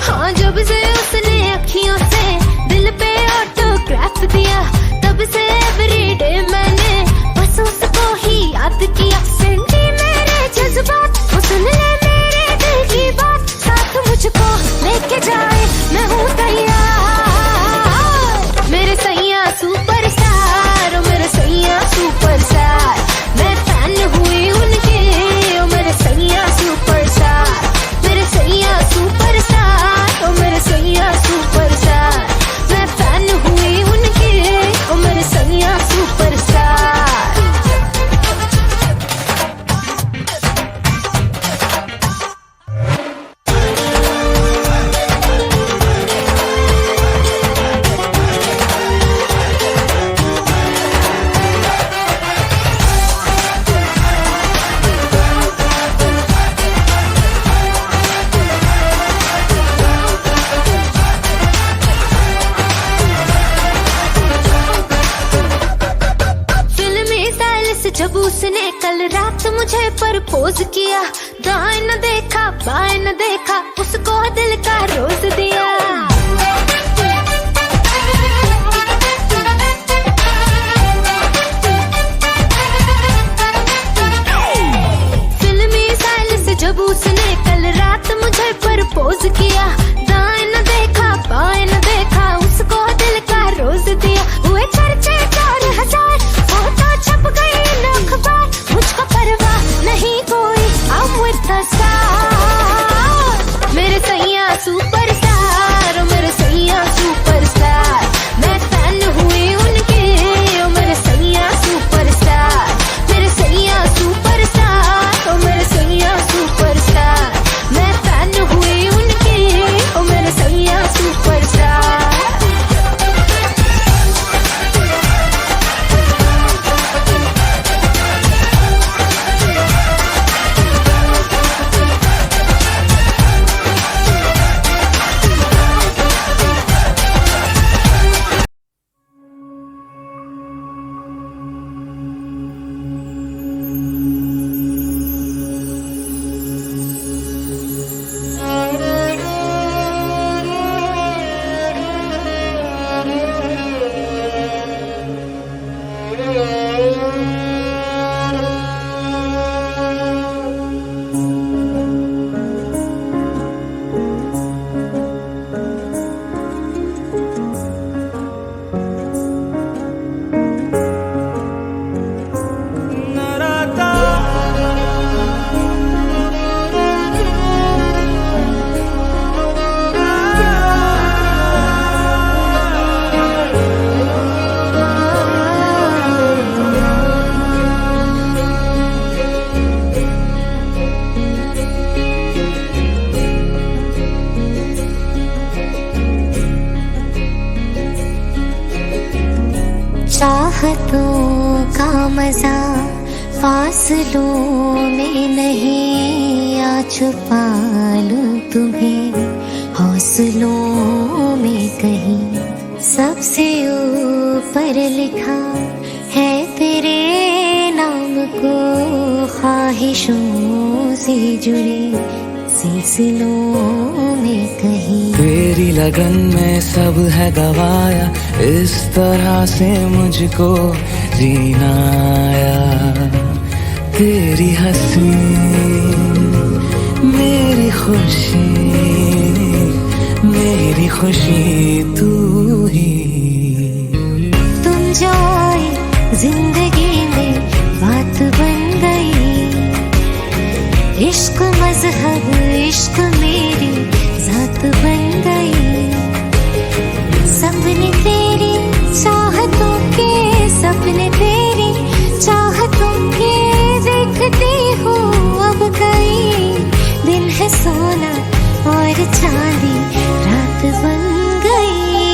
हाँ, जब से उसने अखियों से दिल पे ऑटोग्राफ दिया, तब से एवरीडे मैंने बस उसको ही याद किया। सेंटी मेरे जज्बात, वो सुन ले मेरे दिल की बात, साथ मुझको लेके जाए मैं हूँ तैयार। मेरे सैया सुपरस्टार, ओ मेरे सैया सुपरस्टार, मैं फैन हुई उनके, ओ मेरे सैया सुपरस्टार। मेरे सैया सुपरस्टार, ओ मेरे सैया सुपरस्टार, मैं फैन हुई उनके, ओ मेरे सैया सुपरस्टार। जब उसने कल रात मुझे प्रपोज किया, दाएं न देखा बाएं न देखा, उसको दिल का रोज दिया। फिल्मी स्टाइल से जब उसने कल रात मुझे प्रपोज किया, दाएं न देखा बाएं न देखा, उसको दिल का रोज दिया। हुए चर्चे 4000, फोटो छप गई अखबार, मुझको परवाह नहीं कोई, I'm with the star। मेरे सैया सुपरस्टार, ओ मेरे सैया सुपरस्टार, मैं फैन हुई उनके, ओ मेरे सैया सुपरस्टार। मेरे सैया सुपरस्टार, ओ मेरे सैया सुपरस्टार, मैं फैन हुई उनके, ओ मेरे सैया सुपरस्टार। चाहतों का मजा फासलों में नहीं, आ छुपा लूं तुम्हें हौसलों में कहीं। सबसे ऊपर लिखा है तेरे नाम को, ख्वाहिशों से जुड़े सिलसिलों में कहीं। तेरी लगन में सब है गवाया, इस तरह से मुझको जीना आया। तेरी हंसी मेरी खुशी तू ही। तुम जो आए जिंदगी में बात बन गई, इश्क मजहब इश्क मेरी जात बन गई। सपने तेरी चाहतों के, सपने तेरी चाहतों के देखती हूँ अब कई। दिन है सोना और चांदी रात बन गई।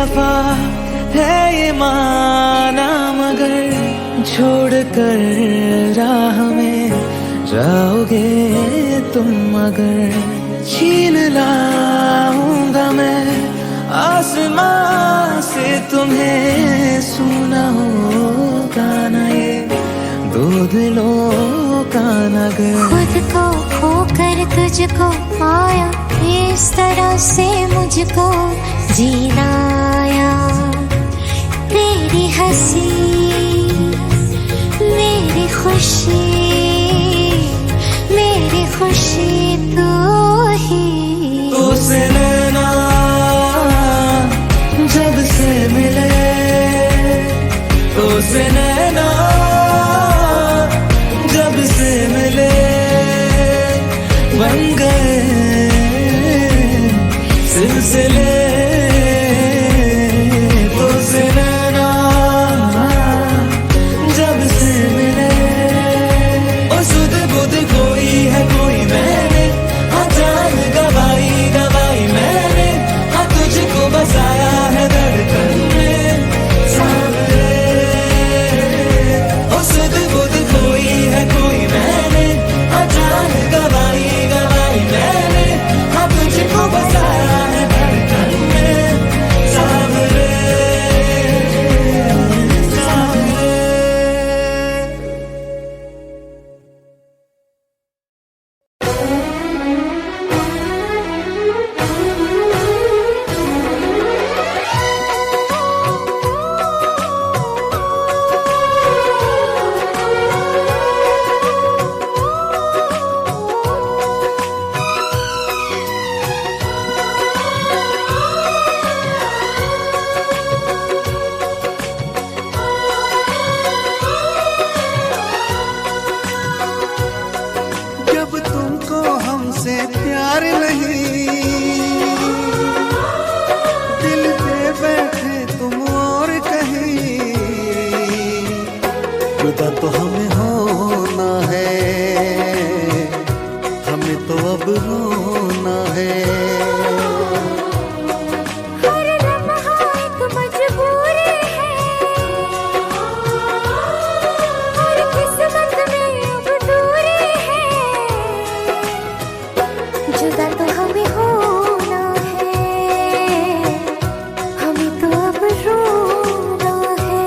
दफा है ये माना, मगर छोड़ कर राह में जाओगे तुम अगर। छीन लाऊंगा मैं आसमां से तुम्हें, सुना होगा ना ये दो दिलों का नगर। खुद को खोकर तुझको पाया, इस तरह से मुझको जीना आया। तेरी हंसी मेरी खुशी, मेरी खुशी तू ही। तो से नैना जब से मिले, तो से नैना जब से मिले, बन गए सिलसिले। तो से नैना जब से मिले, ओ सुध बुध कोई है कोई मैंने, हाँ जान गवाई गवाई मैंने, हाँ तुझको बसाया है धड़कन में सामने। ओ सुध बुध कोई है कोई मैंने, हाँ जान गवाई गवाई मैंने, हाँ तुझको बसाया है धड़कन में सामने सामने। जब तुमको हमसे प्यार नहीं, दिल दे बैठे तुम और कहीं। जुदा तो हमें होना है, हमें तो अब रोना है। हर लम्हा एक मजबूरी है, हर किस्मत में अब दूरी है। जुदा तो हमें होना है, हमें तो अब रोना है।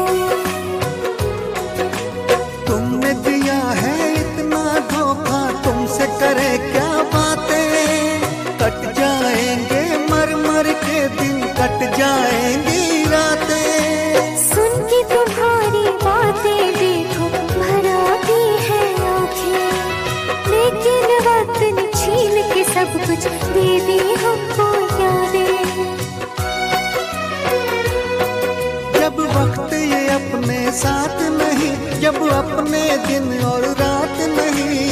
तुमने दिया है इतना धोखा, तुमसे करे क्या बातें। कट जाएंगे मर मर के दिन, कट जाएंगी रातें। सुन के तुम्हारी बातें देखो भर आती है आँखें, लेकिन वक्त ने छीन के सब कुछ दे दी हमको यादें। जब वक्त ये अपने साथ नहीं, जब अपने दिन और रात नहीं।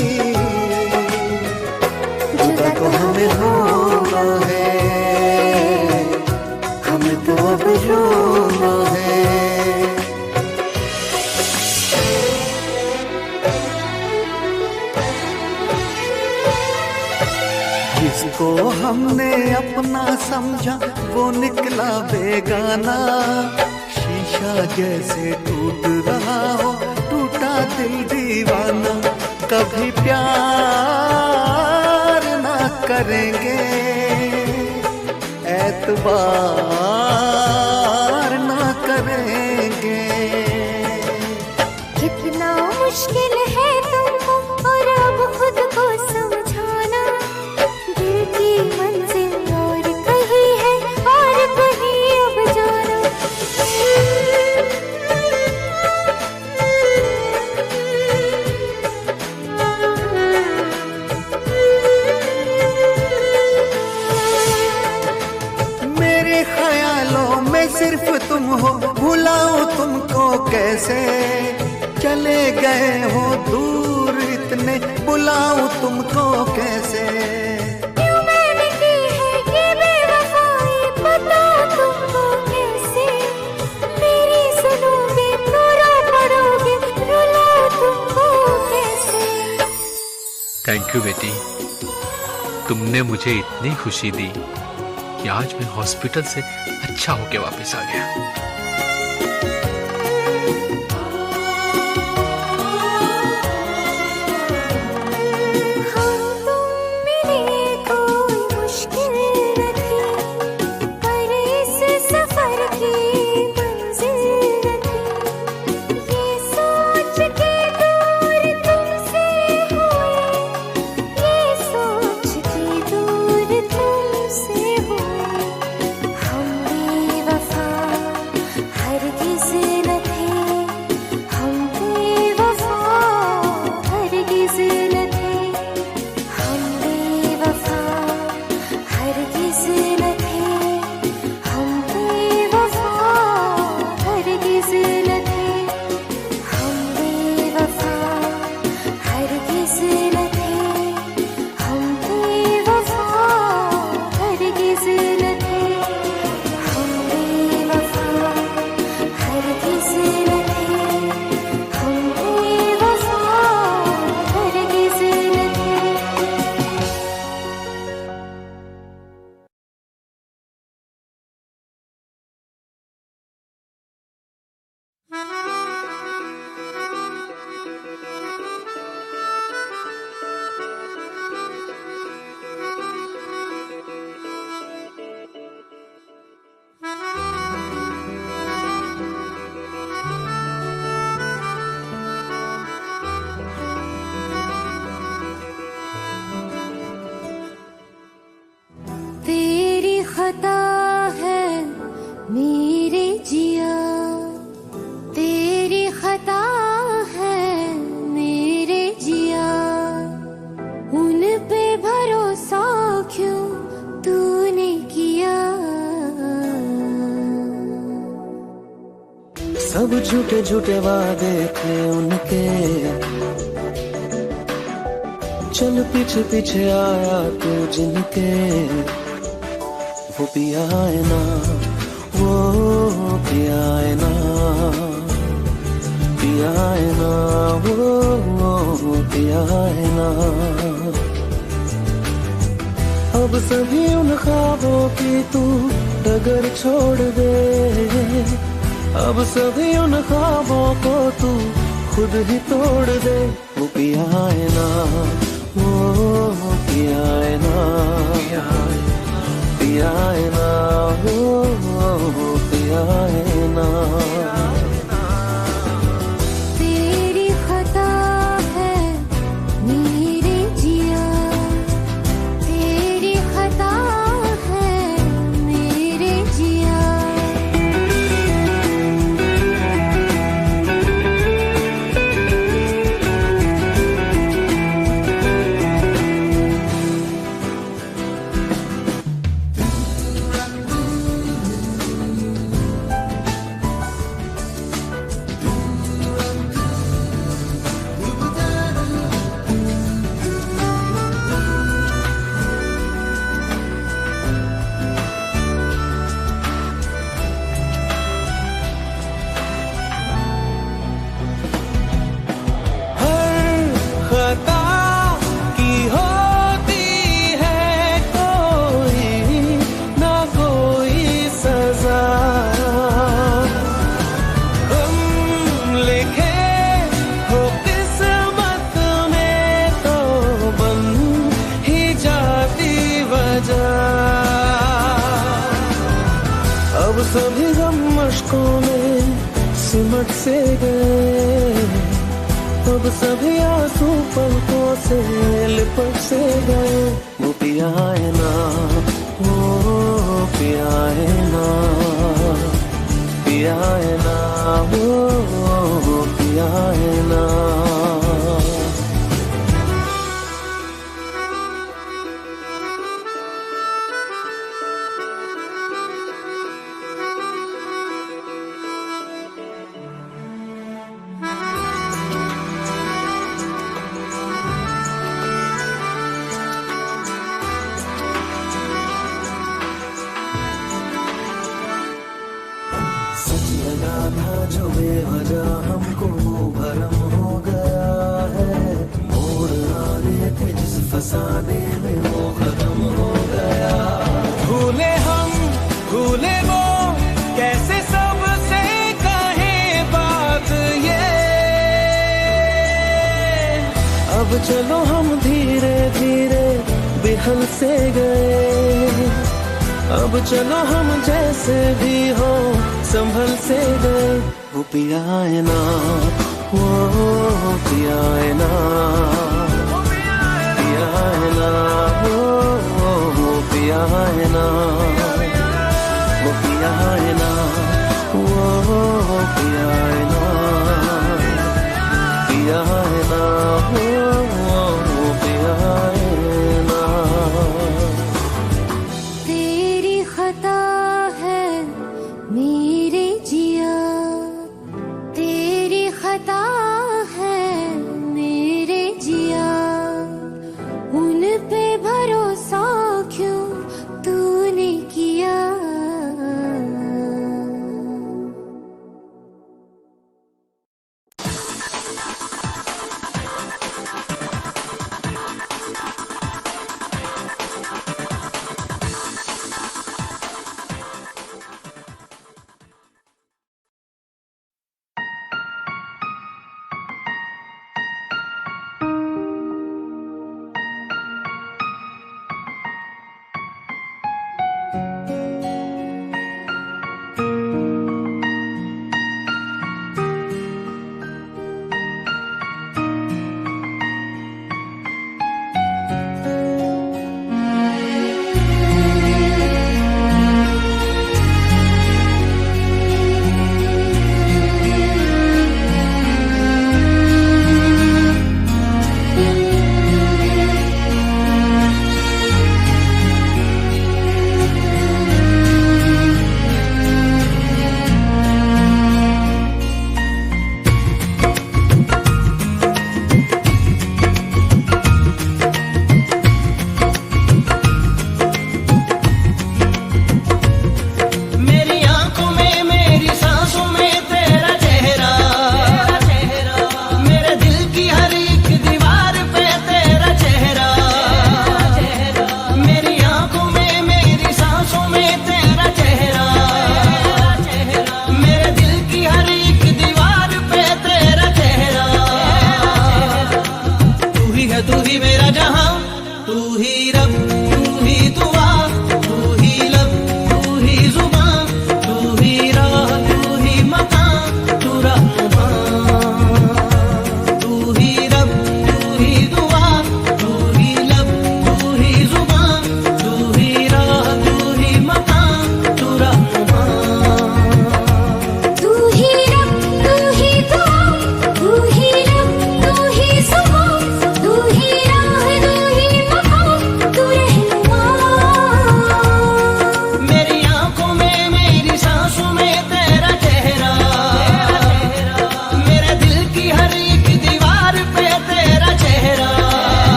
जुदा तो हमें होना है, हमें तो अब रोना है। जिसको हमने अपना समझा वो निकला बेगाना। शीशा जैसे टूट रहा हो, टूटा दिल दीवाना। कभी प्यार ना करेंगे, एतबार ना करेंगे। कितना मुश्किल है तुमको और अब खुद को समझाना। दिल की मंजिल और कहीं है और कहीं अब जाना। मेरे ख्यालों में सिर्फ तुम हो, भुलाऊं तुमको कैसे। चले गए हो दूर इतने, बुलाऊं तुमको कैसे। क्यों मैंने की है ये बेवफाई, बताओ तुमको कैसे। मेरी सुनोगे तो रो पड़ोगे, रुलाऊं तुमको कैसे। थैंक यू बेटी, तुमने मुझे इतनी खुशी दी कि आज मैं हॉस्पिटल से अच्छा होके वापस आ गया। खता है मेरे जिया, तेरी खता है मेरे जिया, उन पे भरोसा क्यों तूने किया। सब झूठे झूठे वादे थे उनके, चल पीछे पीछे आया तू जिनके, वो पिया है ना, वो पिया है ना, पिया है ना, वो पिया है ना। अब सभी उन ख्वाबों की तू डगर छोड़ दे, अब सभी उन ख्वाबों को तू खुद ही तोड़ दे। वो पिया है ना, वो पिया है ना, पिया है ना, वो पिया है ना। तेरी खता है मेरे जिया, तेरी खता है मेरे जिया। अब सभी गम मशकों में सिमट से गए, अब सभी आंसू पलकों से लिपट से गए। वो पिया है ना, वो पिया है ना, पिया है ना, वो पिया है ना। जो बेवजह हमको भरम हो गया है, मोड़ आने थे जिस फसाने में वो खत्म हो गया। भूले हम चलो हम धीरे धीरे बेहल से गए, अब चलो हम जैसे भी हो संभल से गए। वो पिया है ना, वो पिया है ना, पिया है ना, वो पिया है ना, वो पिया है ना, वो पिया है ना, पिया है ना, वो पिया है ना। तेरी खता है मेरे जिया, तेरी खता है मेरे जिया, उन पे भरोसा क्यों तूने किया।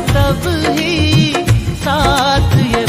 तब ही साथ ये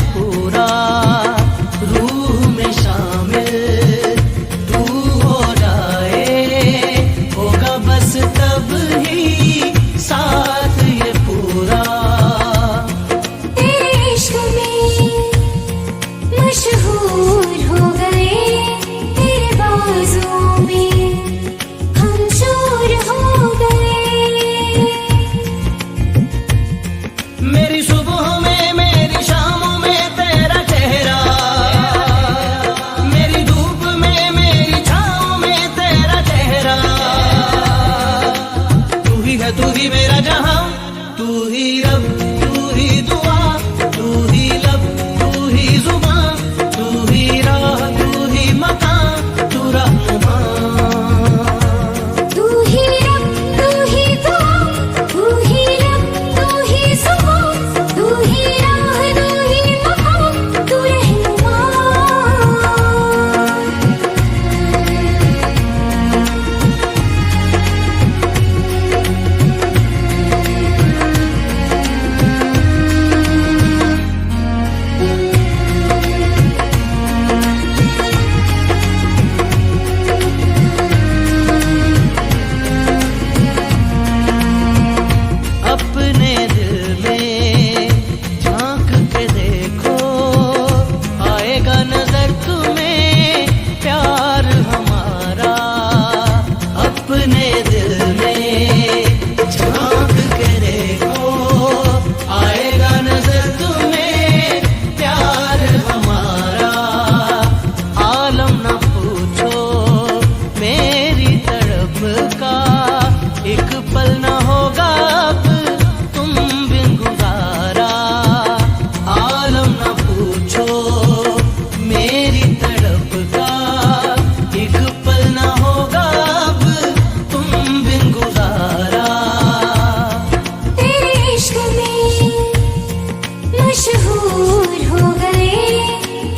मशहूर हो गए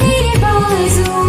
तेरे बाजू